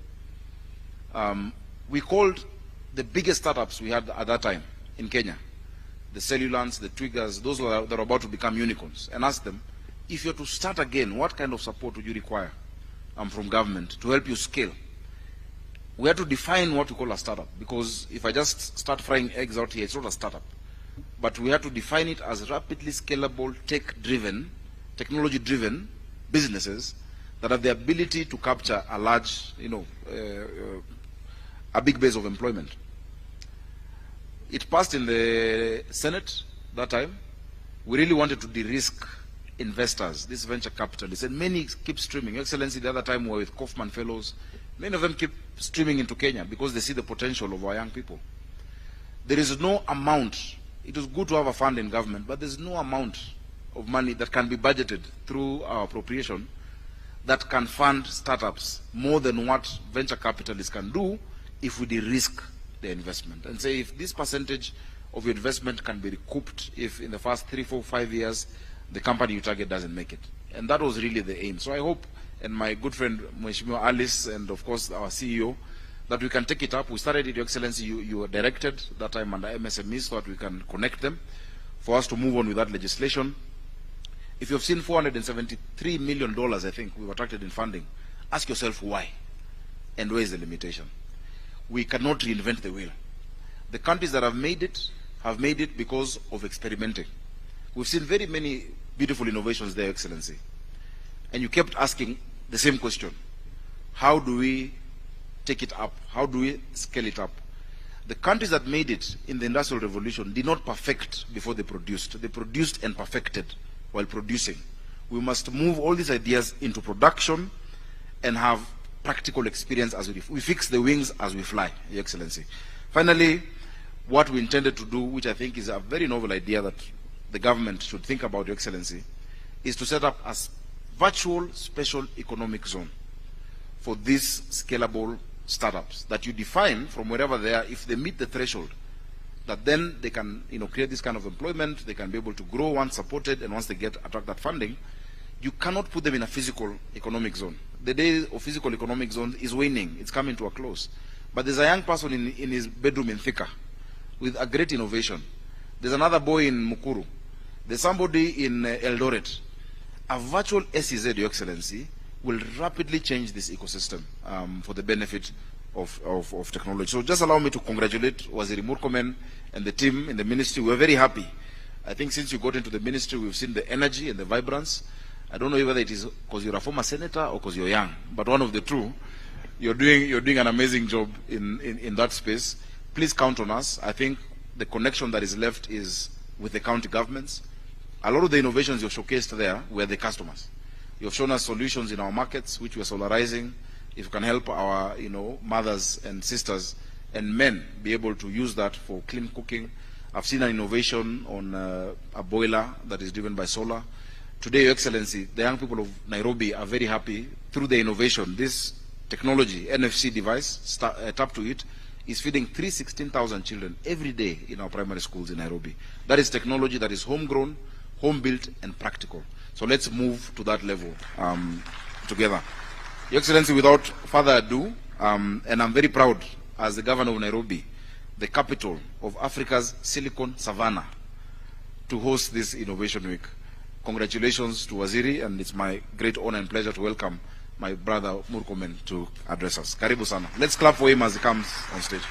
Speaker 13: We called the biggest startups we had at that time in Kenya, the Cellulants, the Twiggers, those that are about to become unicorns, and asked them, if you're to start again, what kind of support would you require from government to help you scale? We have to define what we call a startup, because if I just start frying eggs out here, it's not a startup. But we have to define it as rapidly scalable, tech-driven, technology-driven businesses that have the ability to capture a large, a big base of employment.
Speaker 17: It passed in the Senate that time. We really wanted to de-risk investors, these venture capitalists, and many keep streaming. Your Excellency, the other time we were with Kaufman Fellows. Many of them keep streaming into Kenya because they see the potential of our young people. There is no amount. It is good to have a fund in government, but there's no amount of money that can be budgeted through our appropriation that can fund startups more than what venture capitalists can do if we de-risk their investment. And say if this percentage of your investment can be recouped if in the first 3, 4, 5 years the company you target doesn't make it. And that was really the aim. So I hope, and my good friend Mheshimiwa Alice, and of course our CEO, that we can take it up. We started it, Your Excellency, you were directed that time under MSMEs so that we can connect them for us to move on with that legislation. If you've seen $473 million, I think, we've attracted in funding, ask yourself why and where is the limitation. We cannot reinvent the wheel. The countries that have made it because of experimenting. We've seen very many beautiful innovations there, Excellency. And you kept asking the same question. How do we take it up? How do we scale it up? The countries that made it in the Industrial Revolution did not perfect before they produced. They produced and perfected while producing. We must move all these ideas into production and have practical experience as we fix the wings as we fly, Your Excellency. Finally, what we intended to do, which I think is a very novel idea that the government should think about, Your Excellency, is to set up a virtual special economic zone for these scalable startups that you define from wherever they are. If they meet the threshold, that then they can create this kind of employment, they can be able to grow once supported, and once they attract that funding. You cannot put them in a physical economic zone. The day of physical economic zone is waning, it's coming to a close. But there's a young person in his bedroom in Thika with a great innovation. There's another boy in Mukuru. There's somebody in Eldoret. A virtual SEZ, Your Excellency, will rapidly change this ecosystem for the benefit of technology. So just allow me to congratulate Waziri Murkomen and the team in the ministry. We're very happy. I think since you got into the ministry, we've seen the energy and the vibrance. I don't know whether it is because you're a former senator or because you're young, but one of the two. You're doing an amazing job in that space. Please count on us. I think the connection that is left is with the county governments. A lot of the innovations you've showcased there were the customers. You've shown us solutions in our markets, which we're solarizing. If you can help our mothers and sisters and men be able to use that for clean cooking. I've seen an innovation on a boiler that is driven by solar. Today, Your Excellency, the young people of Nairobi are very happy through the innovation. This technology, NFC device, tap to it, is feeding 316,000 children every day in our primary schools in Nairobi. That is technology that is homegrown, home-built, and practical. So let's move to that level together. Your Excellency, without further ado, and I'm very proud as the governor of Nairobi, the capital of Africa's Silicon Savannah, to host this Innovation Week. Congratulations to Waziri, and it's my great honor and pleasure to welcome my brother Murkomen to address us. Karibu sana. Let's clap for him as he comes on stage.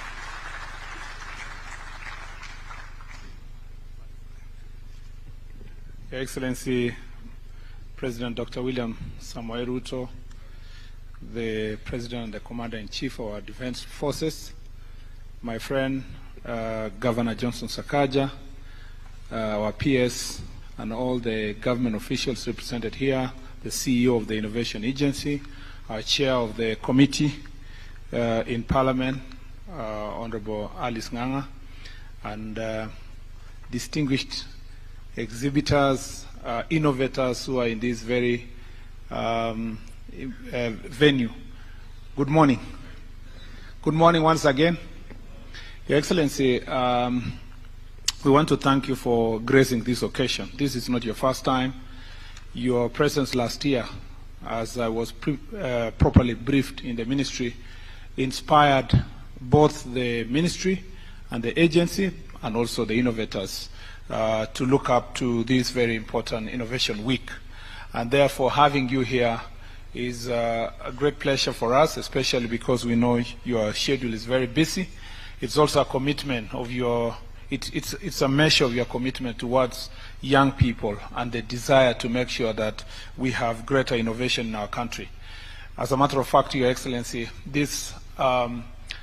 Speaker 5: Your Excellency, President Dr. William Samoei Ruto, the President and the Commander-in-Chief of our Defense Forces, my friend Governor Johnson Sakaja, our PS, and all the government officials represented here, the CEO of the Innovation Agency, our chair of the committee in Parliament, Honorable Alice Nganga, and distinguished exhibitors, innovators who are in this very venue. Good morning. Good morning once again. Your Excellency, we want to thank you for gracing this occasion. This is not your first time. Your presence last year, as I was properly briefed in the ministry, inspired both the ministry and the agency and also the innovators to look up to this very important Innovation Week. And therefore, having you here is a great pleasure for us, especially because we know your schedule is very busy. It's also a commitment of your it's a measure of your commitment towards young people and the desire to make sure that we have greater innovation in our country. As a matter of fact, Your Excellency, this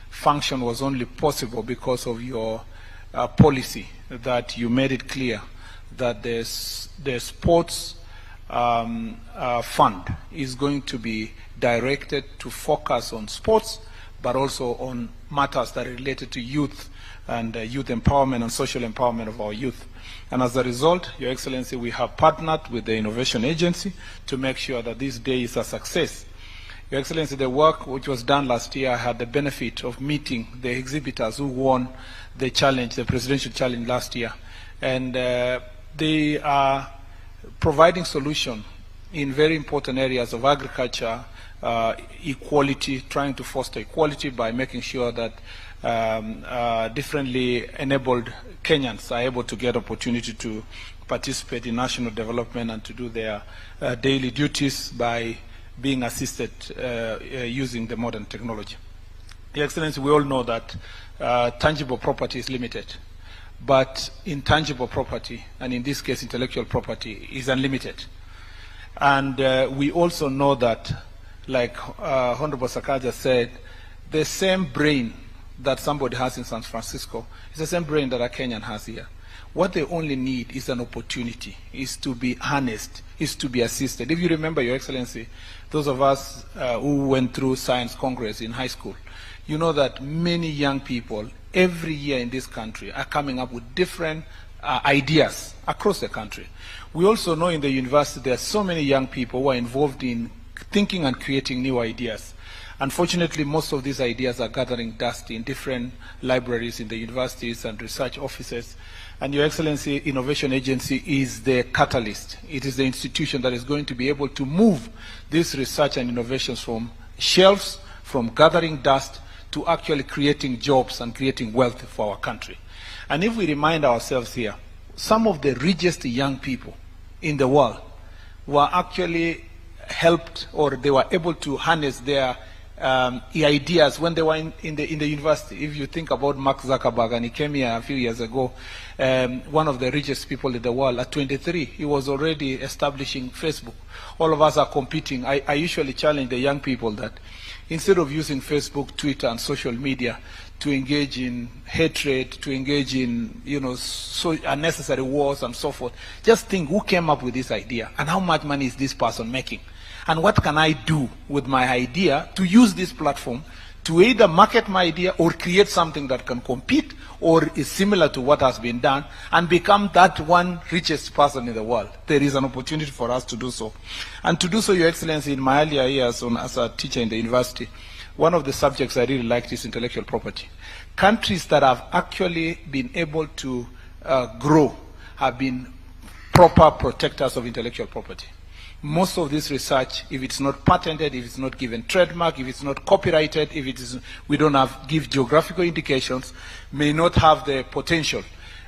Speaker 5: function was only possible because of your policy that you made it clear that the sports fund is going to be directed to focus on sports, but also on matters that are related to youth and youth empowerment and social empowerment of our youth. And as a result, Your Excellency, we have partnered with the Innovation Agency to make sure that this day is a success. Your Excellency, the work which was done last year had the benefit of meeting the exhibitors who won the challenge, the presidential challenge last year. And they are providing solution in very important areas of agriculture, equality, trying to foster equality by making sure that differently enabled Kenyans are able to get opportunity to participate in national development and to do their daily duties by being assisted using the modern technology. Your Excellency, we all know that tangible property is limited, but intangible property, and in this case intellectual property, is unlimited. And we also know that, like Honorable Sakaja said, the same brain that somebody has in San Francisco is the same brain that a Kenyan has here. What they only need is an opportunity, is to be harnessed, is to be assisted. If you remember, Your Excellency, those of us who went through Science Congress in high school, you know that many young people every year in this country are coming up with different ideas across the country. We also know in the university there are so many young people who are involved in thinking and creating new ideas. Unfortunately, most of these ideas are gathering dust in different libraries in the universities and research offices. And Your Excellency, Innovation Agency is the catalyst. It is the institution that is going to be able to move this research and innovations from shelves, from gathering dust, to actually creating jobs and creating wealth for our country. And if we remind ourselves here, some of the richest young people in the world were actually helped, or they were able to harness their ideas when they were in the university. If you think about Mark Zuckerberg, and he came here a few years ago, one of the richest people in the world, at 23, he was already establishing Facebook. All of us are competing. I usually challenge the young people that instead of using Facebook, Twitter, and social media to engage in hatred, to engage in, so unnecessary wars and so forth, just think who came up with this idea and how much money is this person making? And what can I do with my idea to use this platform to either market my idea or create something that can compete or is similar to what has been done and become that one richest person in the world? There is an opportunity for us to do so. And to do so, Your Excellency, in my earlier years as a teacher in the university, one of the subjects I really liked is intellectual property. Countries that have actually been able to grow have been proper protectors of intellectual property. Most of this research, if it's not patented, if it's not given trademark, if it's not copyrighted, if it is, we don't give geographical indications, may not have the potential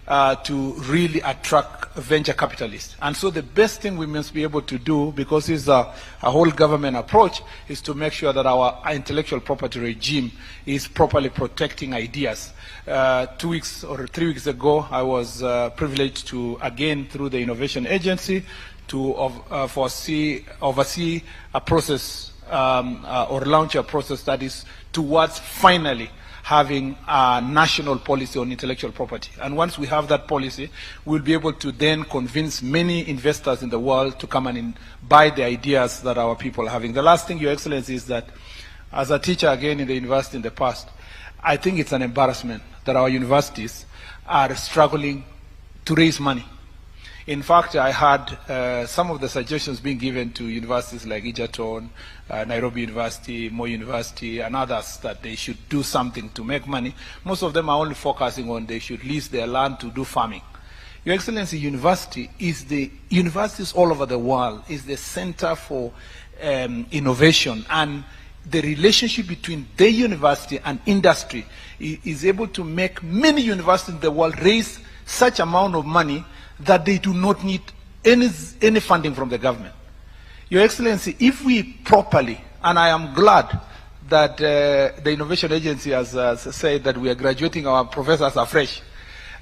Speaker 5: to really attract venture capitalists. And so the best thing we must be able to do, because it's a whole government approach, is to make sure that our intellectual property regime is properly protecting ideas. 2 weeks or 3 weeks ago, I was privileged to, again, through the Innovation Agency, to oversee a process or launch a process that is towards finally having a national policy on intellectual property. And once we have that policy, we'll be able to then convince many investors in the world to come and buy the ideas that our people are having. The last thing, Your Excellency, is that as a teacher again in the university in the past, I think it's an embarrassment that our universities are struggling to raise money. In fact, I had some of the suggestions being given to universities like Egerton, Nairobi University, Moi University, and others that they should do something to make money. Most of them are only focusing on they should lease their land to do farming. Your Excellency, universities all over the world is the center for innovation, and the relationship between the university and industry is able to make many universities in the world raise such amount of money that they do not need any funding from the government. Your Excellency, if we properly, and I am glad that the Innovation Agency has said that we are graduating our professors afresh,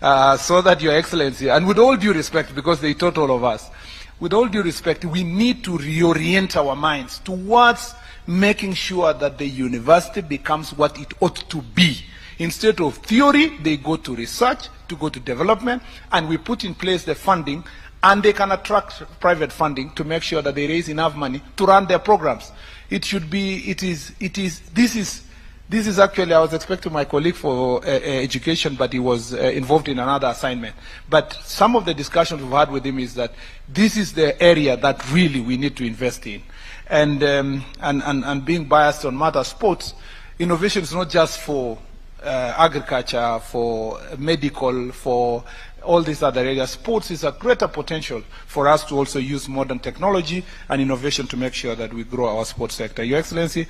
Speaker 5: so that Your Excellency, and with all due respect, because they taught all of us, with all due respect, we need to reorient our minds towards making sure that the university becomes what it ought to be. Instead of theory, they go to research
Speaker 18: to go to development, and we put in place the funding, and they can attract private funding to make sure that they raise enough money to run their programs. It should be, this is actually, I was expecting my colleague for education, but he was involved in another assignment. But some of the discussions we've had with him is that this is the area that really we need to invest in. And being biased on matter sports, innovation is not just for agriculture, for medical, for all these other areas. Sports is a greater potential for us to also use modern technology and innovation to make sure that we grow our sports sector. Your Excellency,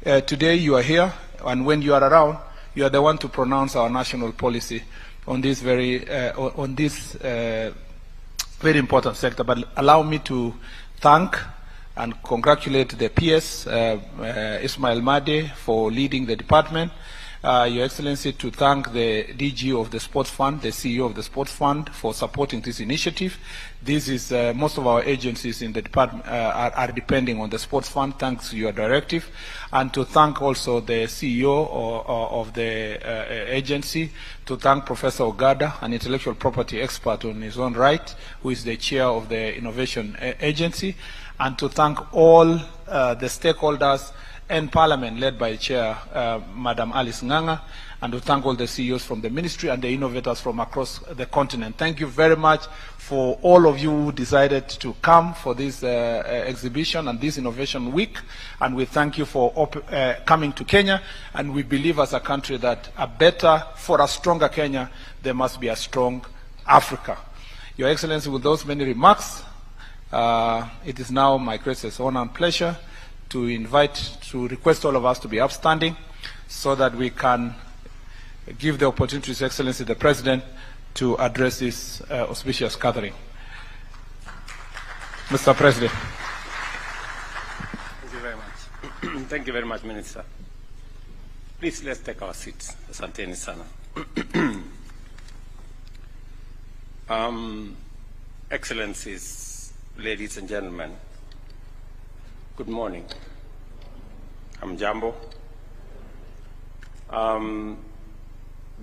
Speaker 18: today you are here, and when you are around, you are the one to pronounce our national policy on this very very important sector. But allow me to thank and congratulate the PS, Ismail Made, for leading the department. Your Excellency, to thank the DG of the Sports Fund, the CEO of the Sports Fund, for supporting this initiative. This is, most of our agencies in the department are depending on the Sports Fund, thanks to your directive. And to thank also the CEO of the agency, to thank Professor Ogada, an intellectual property expert on his own right, who is the chair of the Innovation Agency, and to thank all the stakeholders and Parliament, led by Chair Madam Alice Nganga, and to thank all the CEOs from the ministry and the innovators from across the continent. Thank you very much for all of you who decided to come for this exhibition and this Innovation Week, and we thank you for coming to Kenya, and we believe as a country that for a stronger Kenya, there must be a strong Africa. Your Excellency, with those many remarks, it is now my greatest honor and pleasure to request all of us to be upstanding so that we can give the opportunity to His Excellency the President to address this auspicious gathering. Mr. President.
Speaker 2: Thank you very much. Thank you very much, Minister. Please, let's take our seats. Asanteni sana. Excellencies, ladies and gentlemen, good morning. I'm Jambo.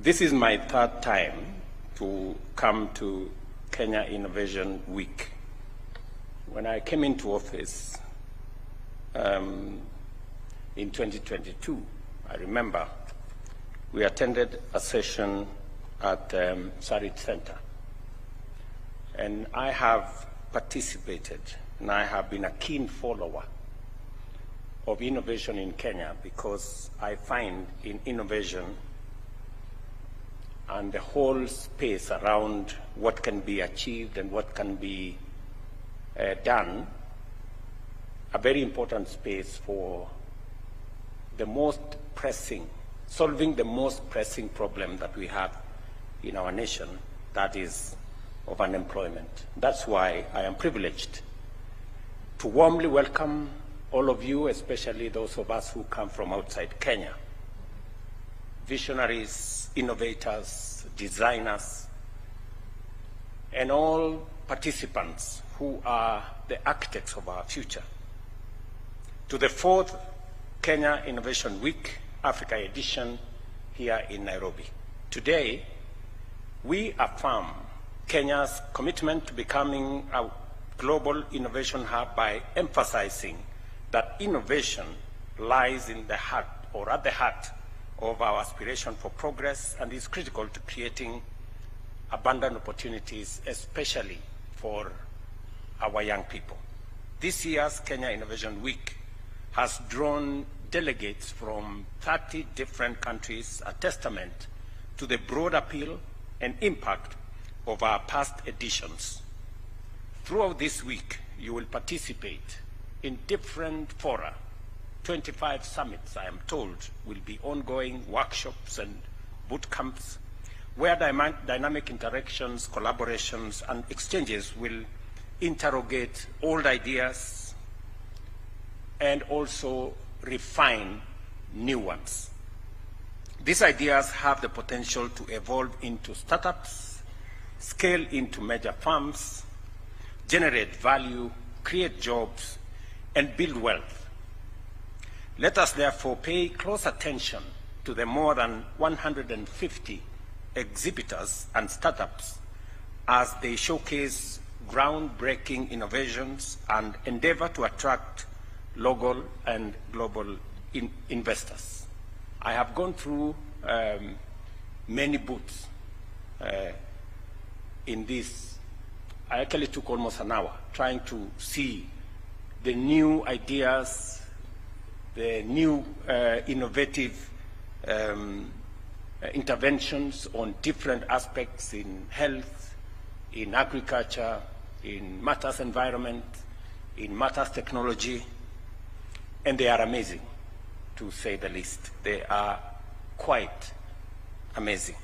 Speaker 2: This is my third time to come to Kenya Innovation Week. When I came into office in 2022, I remember we attended a session at Sarit Center. And I have participated, and I have been a keen follower of innovation in Kenya, because I find in innovation and the whole space around what can be achieved and what can be done, a very important space for the most pressing, solving the most pressing problem that we have in our nation, that is of unemployment. That's why I am privileged to warmly welcome all of you, especially those of us who come from outside Kenya, visionaries, innovators, designers, and all participants who are the architects of our future, to the 4th Kenya Innovation Week, Africa edition, here in Nairobi. Today, we affirm Kenya's commitment to becoming a global innovation hub by emphasizing that innovation lies in the heart, or at the heart, of our aspiration for progress, and is critical to creating abundant opportunities, especially for our young people. This year's Kenya Innovation Week has drawn delegates from 30 different countries, a testament to the broad appeal and impact of our past editions. Throughout this week, you will participate in different fora. 25 summits, I am told, will be ongoing workshops and boot camps, where dynamic interactions, collaborations, and exchanges will interrogate old ideas and also refine new ones. These ideas have the potential to evolve into startups, scale into major firms, generate value, create jobs, and build wealth. Let us therefore pay close attention to the more than 150 exhibitors and startups as they showcase groundbreaking innovations and endeavor to attract local and global investors. I have gone through many booths in this. I actually took almost an hour trying to see the new ideas, the new innovative interventions on different aspects in health, in agriculture, in matters environment, in matters technology, and they are amazing, to say the least. They are quite amazing.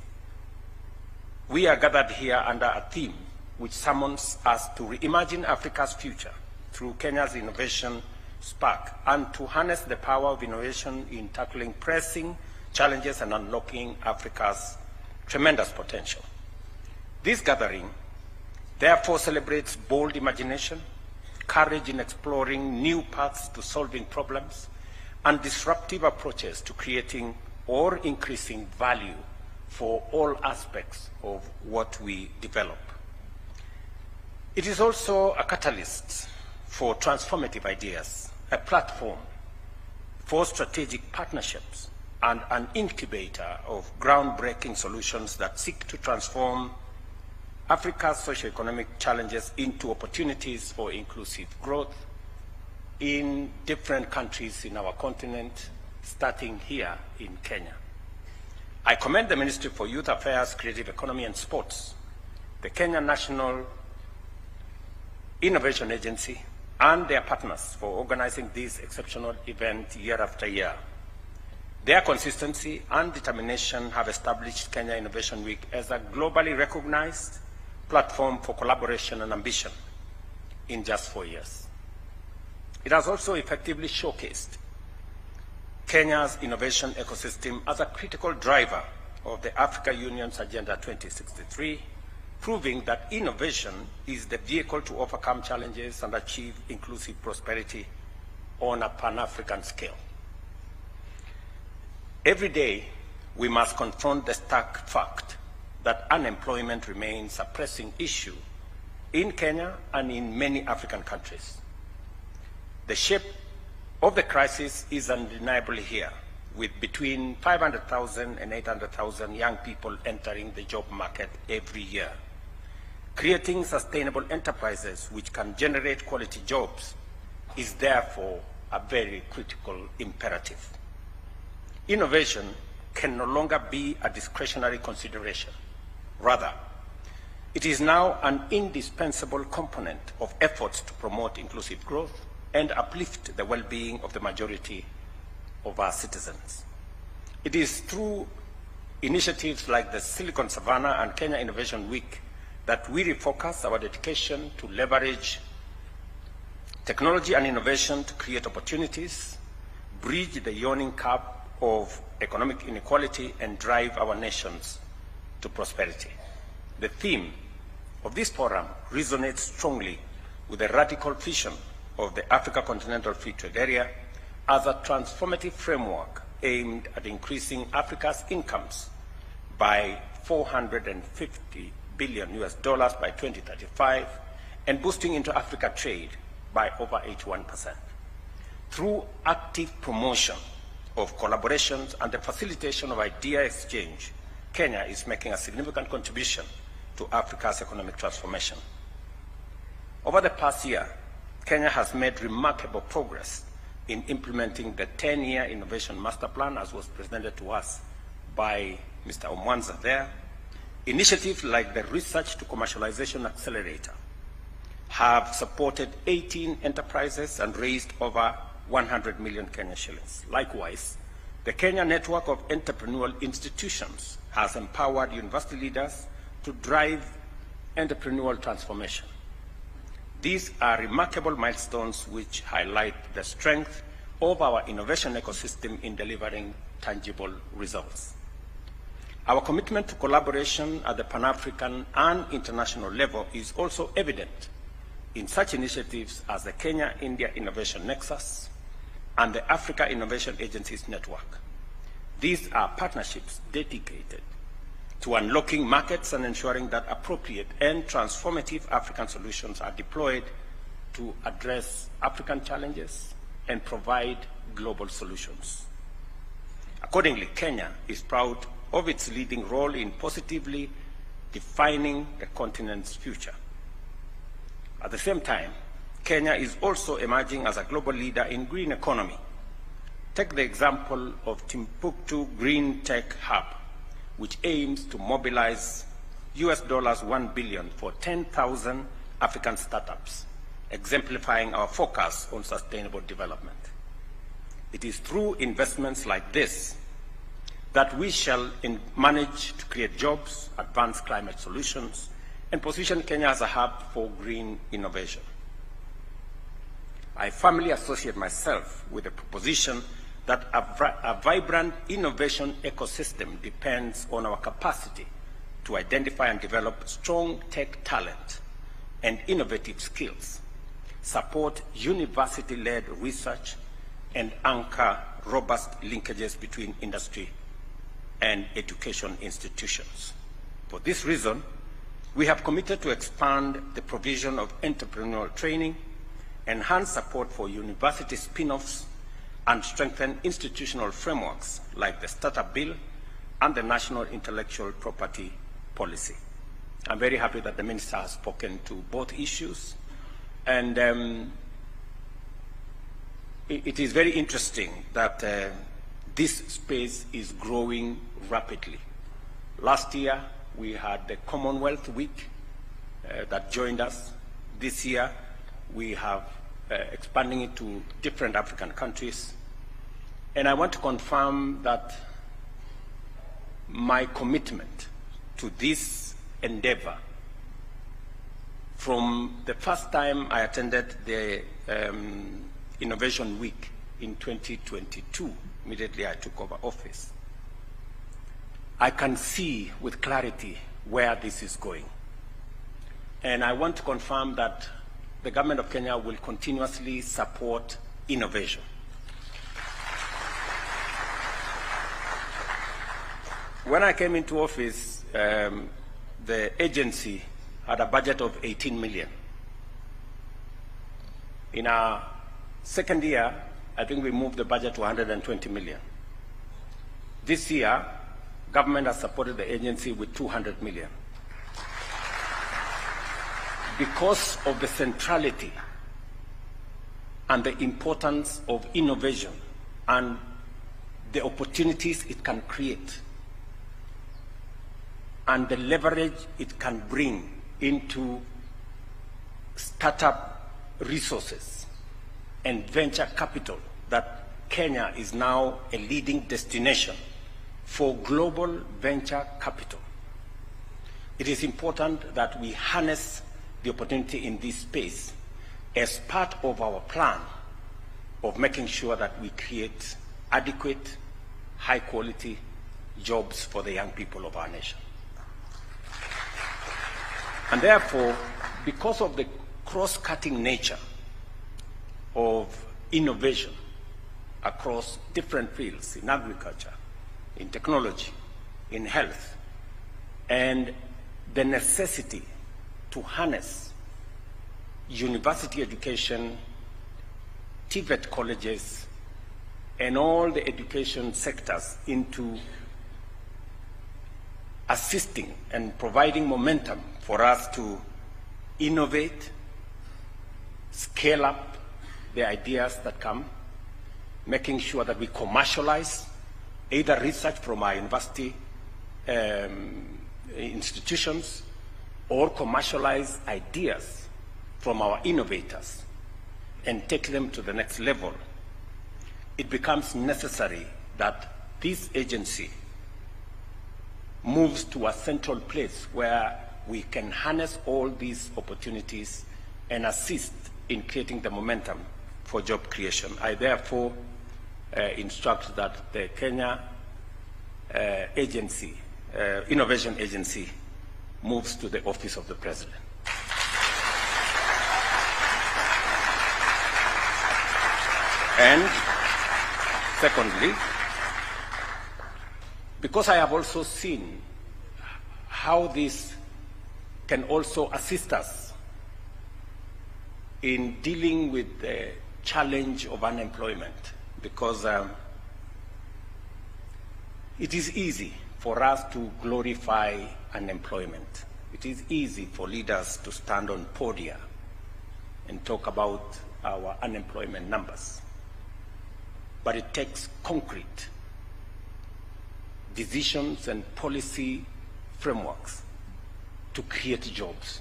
Speaker 2: We are gathered here under a theme which summons us to reimagine Africa's future through Kenya's Innovation Spark and to harness the power of innovation in tackling pressing challenges and unlocking Africa's tremendous potential. This gathering therefore celebrates bold imagination, courage in exploring new paths to solving problems, and disruptive approaches to creating or increasing value for all aspects of what we develop. It is also a catalyst for transformative ideas, a platform for strategic partnerships, and an incubator of groundbreaking solutions that seek to transform Africa's socioeconomic challenges into opportunities for inclusive growth in different countries in our continent, starting here in Kenya. I commend the Ministry for Youth Affairs, Creative Economy and Sports, the Kenya National Innovation Agency, and their partners for organizing this exceptional event year after year. Their consistency and determination have established Kenya Innovation Week as a globally recognized platform for collaboration and ambition in just 4 years. It has also effectively showcased Kenya's innovation ecosystem as a critical driver of the Africa Union's Agenda 2063, proving that innovation is the vehicle to overcome challenges and achieve inclusive prosperity on a Pan-African scale. Every day, we must confront the stark fact that unemployment remains a pressing issue in Kenya and in many African countries. The shape of the crisis is undeniably here, with between 500,000 and 800,000 young people entering the job market every year. Creating sustainable enterprises which can generate quality jobs is therefore a very critical imperative. Innovation can no longer be a discretionary consideration. Rather, it is now an indispensable component of efforts to promote inclusive growth and uplift the well-being of the majority of our citizens. It is through initiatives like the Silicon Savannah and Kenya Innovation Week that we refocus our dedication to leverage technology and innovation to create opportunities, bridge the yawning gap of economic inequality, and drive our nations to prosperity. The theme of this forum resonates strongly with the radical vision of the Africa Continental Free Trade Area as a transformative framework aimed at increasing Africa's incomes by $450 billion by 2035 and boosting inter-Africa trade by over 81%. Through active promotion of collaborations and the facilitation of idea exchange, Kenya is making a significant contribution to Africa's economic transformation. Over the past year, Kenya has made remarkable progress in implementing the 10-year Innovation Master Plan, as was presented to us by Mr. Omwanza there. Initiatives like the Research to Commercialization Accelerator have supported 18 enterprises and raised over 100 million Kenya shillings. Likewise, the Kenya Network of Entrepreneurial Institutions has empowered university leaders to drive entrepreneurial transformation. These are remarkable milestones which highlight the strength of our innovation ecosystem in delivering tangible results. Our commitment to collaboration at the Pan-African and international level is also evident in such initiatives as the Kenya-India Innovation Nexus and the Africa Innovation Agencies Network. These are partnerships dedicated to unlocking markets and ensuring that appropriate and transformative African solutions are deployed to address African challenges and provide global solutions. Accordingly, Kenya is proud of its leading role in positively defining the continent's future. At the same time, Kenya is also emerging as a global leader in green economy. Take the example of Timbuktu Green Tech Hub, which aims to mobilize $1 billion for 10,000 African startups, exemplifying our focus on sustainable development. It is through investments like this that we shall manage to create jobs, advance climate solutions, and position Kenya as a hub for green innovation. I firmly associate myself with the proposition that a vibrant innovation ecosystem depends on our capacity to identify and develop strong tech talent and innovative skills, support university-led research, and anchor robust linkages between industry and education institutions. For this reason, we have committed to expand the provision of entrepreneurial training, enhance support for university spin-offs, and strengthen institutional frameworks like the Startup Bill and the National Intellectual Property Policy. I'm very happy that the Minister has spoken to both issues, and it is very interesting that this space is growing rapidly. Last year, we had the Commonwealth Week that joined us. This year, we have expanding it to different African countries. And I want to confirm that my commitment to this endeavor, from the first time I attended the Innovation Week in 2022, immediately I took over office, I can see with clarity where this is going. And I want to confirm that the government of Kenya will continuously support innovation. When I came into office, the agency had a budget of 18 million. In our second year, I think we moved the budget to 120 million. This year, government has supported the agency with 200 million. Because of the centrality and the importance of innovation and the opportunities it can create and the leverage it can bring into startup resources and venture capital, that Kenya is now a leading destination for global venture capital. It is important that we harness the opportunity in this space as part of our plan of making sure that we create adequate, high-quality jobs for the young people of our nation. And therefore, because of the cross-cutting nature of innovation across different fields, in agriculture, in technology, in health, and the necessity to harness university education, TVET colleges, and all the education sectors into assisting and providing momentum for us to innovate, scale up the ideas that come, making sure that we commercialize either research from our university institutions or commercialize ideas from our innovators and take them to the next level. It becomes necessary that this agency moves to a central place where we can harness all these opportunities and assist in creating the momentum for job creation. I therefore instruct that the Kenya Innovation Agency moves to the office of the President. And secondly, because I have also seen how this can also assist us in dealing with the challenge of unemployment, because it is easy for us to glorify unemployment. It is easy for leaders to stand on podia and talk about our unemployment numbers. But it takes concrete decisions and policy frameworks to create jobs.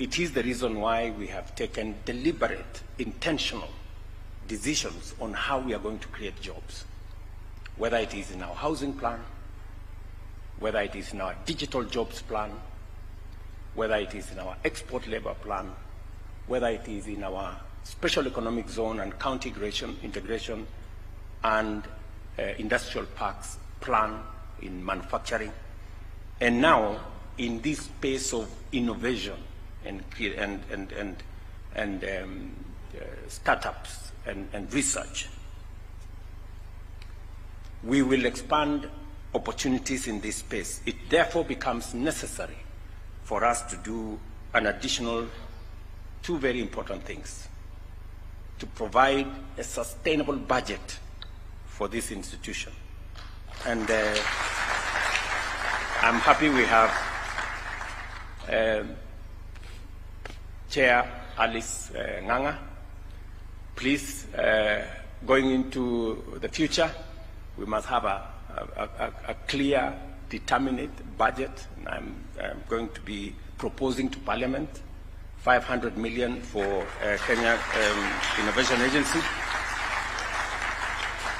Speaker 2: It is the reason why we have taken deliberate, intentional decisions on how we are going to create jobs, whether it is in our housing plan, whether it is in our digital jobs plan, whether it is in our export labor plan, whether it is in our special economic zone and county integration and industrial parks plan in manufacturing, and now in this space of innovation and startups and research. We will expand opportunities in this space. It therefore becomes necessary for us to do an additional two very important things: to provide a sustainable budget for this institution. And I'm happy we have Chair Alice Nganga. Please, going into the future, we must have a clear, determinate budget. And I'm going to be proposing to Parliament 500 million for Kenya Innovation Agency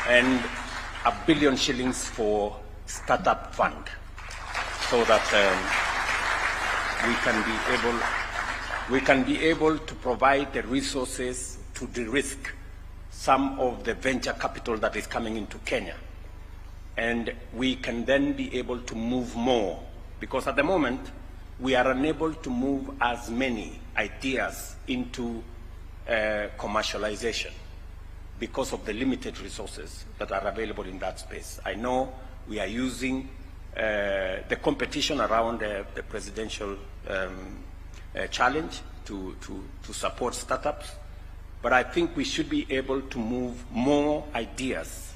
Speaker 2: and R1 billion shillings for startup fund, so that we can be able to provide the resources to de-risk some of the venture capital that is coming into Kenya. And we can then be able to move more, because at the moment we are unable to move as many ideas into commercialization because of the limited resources that are available in that space. I know we are using the competition around the presidential challenge to support startups, but I think we should be able to move more ideas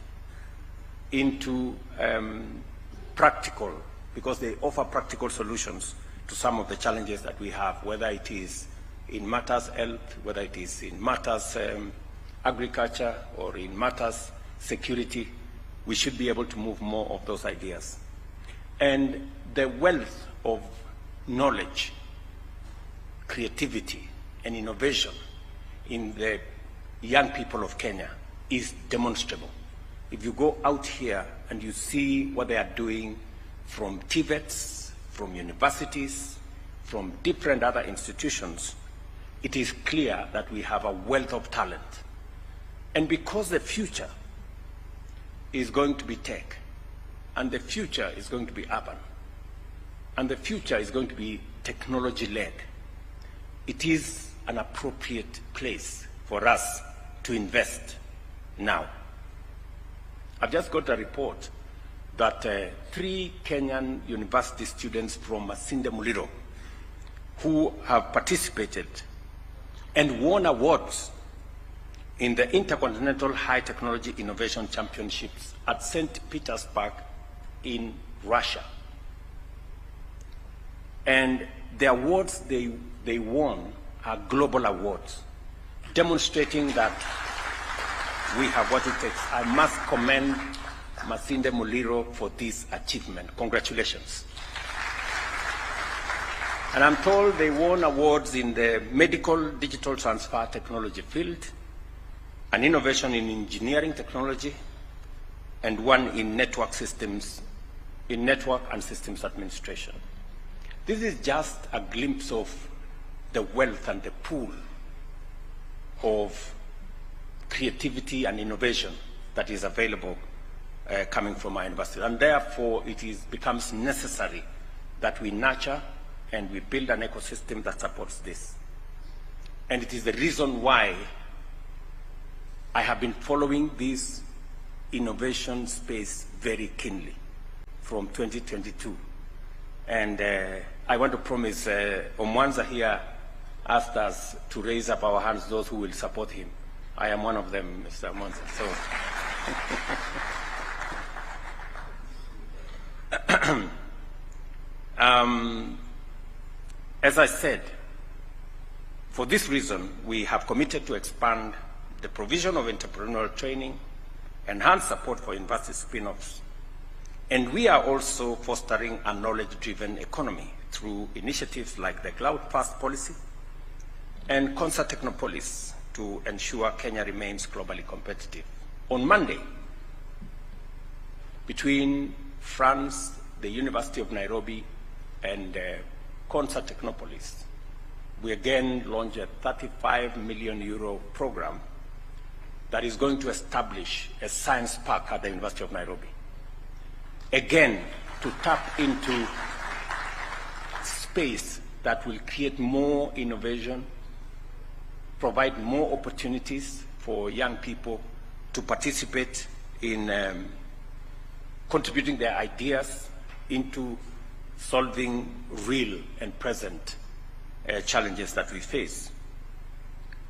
Speaker 2: into practical, because they offer practical solutions to some of the challenges that we have, whether it is in matters health, whether it is in matters agriculture, or in matters security. We should be able to move more of those ideas. And the wealth of knowledge, creativity, and innovation in the young people of Kenya is demonstrable. If you go out here and you see what they are doing from TVETs, from universities, from different other institutions, it is clear that we have a wealth of talent. And because the future is going to be tech, and the future is going to be urban, and the future is going to be technology-led, it is an appropriate place for us to invest now. I've just got a report that 3 Kenyan university students from Masinde Muliro who have participated and won awards in the Intercontinental High Technology Innovation Championships at St. Petersburg in Russia. And the awards they won are global awards, demonstrating that we have what it takes. I must commend Masinde Muliro for this achievement. Congratulations. And I'm told they won awards in the medical digital transfer technology field, an innovation in engineering technology, and one in network systems, in network and systems administration. This is just a glimpse of the wealth and the pool of creativity and innovation that is available coming from our university. And therefore, it becomes necessary that we nurture and we build an ecosystem that supports this. And it is the reason why I have been following this innovation space very keenly from 2022. And I want to promise, Omwanza here asked us to raise up our hands, those who will support him. I am one of them, Mr. Omwanza. So, as I said, for this reason, we have committed to expand the provision of entrepreneurial training, enhance support for university spin-offs, and we are also fostering a knowledge-driven economy through initiatives like the Cloud First policy and Concert Technopolis to ensure Kenya remains globally competitive. On Monday, between France, the University of Nairobi, and Concert Technopolis, we again launched a 35 million euro program that is going to establish a science park at the University of Nairobi. Again, to tap into space that will create more innovation, provide more opportunities for young people to participate in contributing their ideas into solving real and present challenges that we face,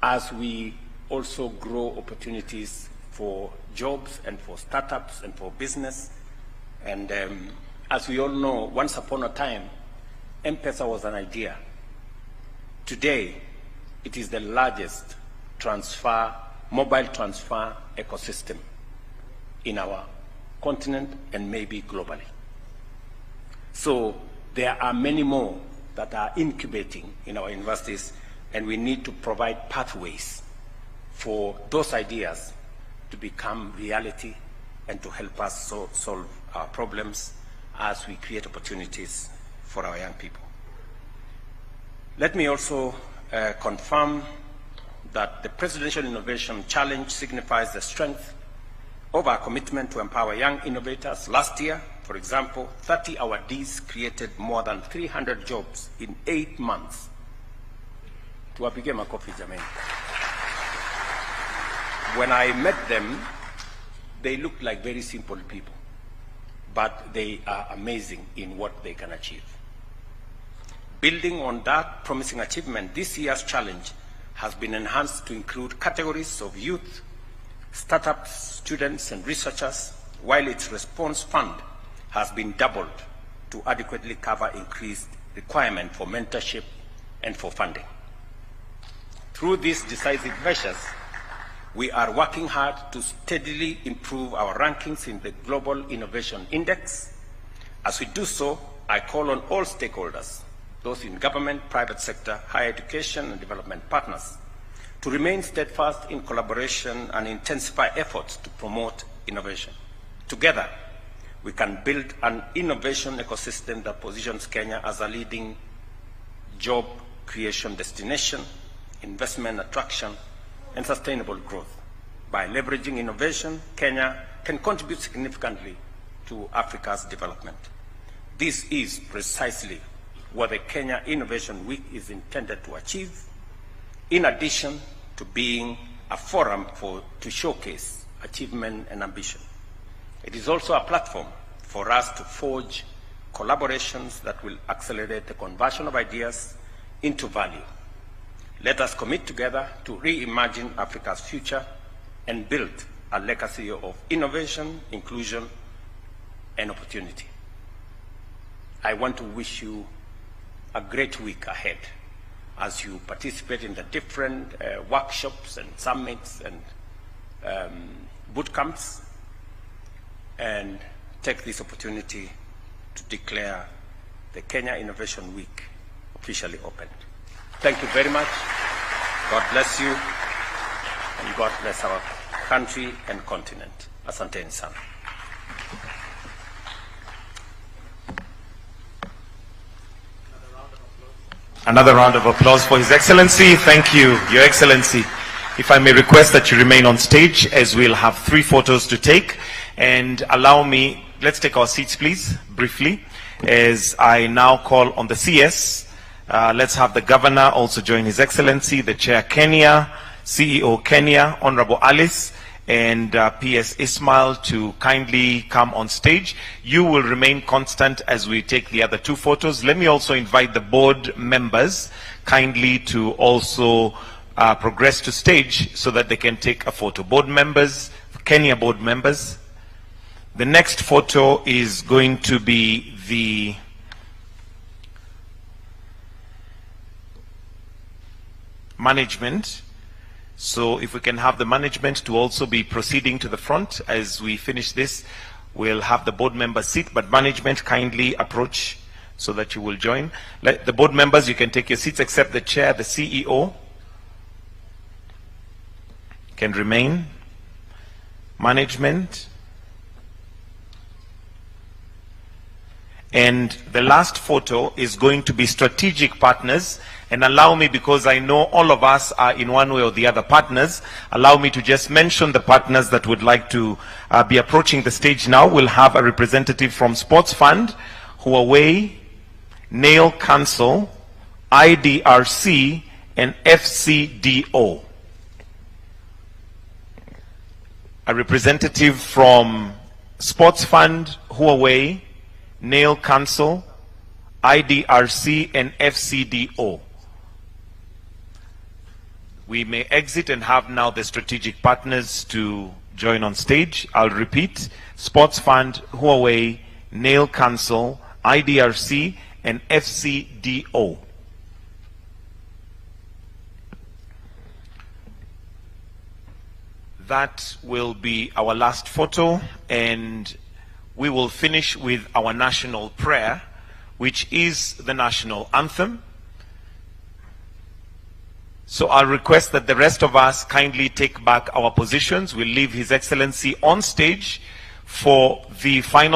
Speaker 2: as we also grow opportunities for jobs and for startups and for business. And as we all know, once upon a time, M-Pesa was an idea. Today, it is the largest mobile transfer ecosystem in our continent and maybe globally. So there are many more that are incubating in our universities, and we need to provide pathways for those ideas to become reality and to help us solve our problems as we create opportunities for our young people. Let me also confirm that the Presidential Innovation Challenge signifies the strength of our commitment to empower young innovators. Last year, for example, 30 awardees created more than 300 jobs in 8 months. Tuwapige makofi jameni. When I met them, they looked like very simple people, but they are amazing in what they can achieve. Building on that promising achievement, this year's challenge has been enhanced to include categories of youth, startups, students, and researchers, while its response fund has been doubled to adequately cover increased requirement for mentorship and for funding. Through these decisive measures, we are working hard to steadily improve our rankings in the Global Innovation Index. As we do so, I call on all stakeholders, those in government, private sector, higher education, and development partners, to remain steadfast in collaboration and intensify efforts to promote innovation. Together, we can build an innovation ecosystem that positions Kenya as a leading job creation destination, investment attraction, and sustainable growth. By leveraging innovation, Kenya can contribute significantly to Africa's development. This is precisely what the Kenya Innovation Week is intended to achieve, in addition to being a forum to showcase achievement and ambition. It is also a platform for us to forge collaborations that will accelerate the conversion of ideas into value. Let us commit together to reimagine Africa's future and build a legacy of innovation, inclusion, and opportunity. I want to wish you a great week ahead as you participate in the different workshops and summits and boot camps, and take this opportunity to declare the Kenya Innovation Week officially opened. Thank you very much. God bless you, and God bless our country and continent. Asanteni sana.
Speaker 15: Another round of applause for His Excellency. Thank you, Your Excellency. If I may request that you remain on stage, as we'll have 3 photos to take. And allow me, let's take our seats please, briefly, as I now call on the CS. Let's have the Governor also join His Excellency, the Chair Kenya, CEO Kenya, Honorable Alice, and PS Ismail to kindly come on stage. You will remain constant as we take the other two photos. Let me also invite the board members kindly to also progress to stage so that they can take a photo. Board members, Kenya board members. The next photo is going to be the management. So if we can have the management to also be proceeding to the front as we finish this, we'll have the board members sit, but management kindly approach so that you will join. Let the board members, you can take your seats except the chair, the CEO can remain. Management. And the last photo is going to be strategic partners. And allow me, because I know all of us are in one way or the other partners, allow me to just mention the partners that would like to be approaching the stage now. We'll have a representative from Sports Fund, Huawei, Nail Council, IDRC, and FCDO. A representative from Sports Fund, Huawei, Nail Council, IDRC, and FCDO. We may exit and have now the strategic partners to join on stage. I'll repeat: Sports Fund, Huawei, Nail Council, IDRC, and FCDO. That will be our last photo, and we will finish with our national prayer, which is the national anthem. So I'll request that the rest of us kindly take back our positions. We'll leave His Excellency on stage for the final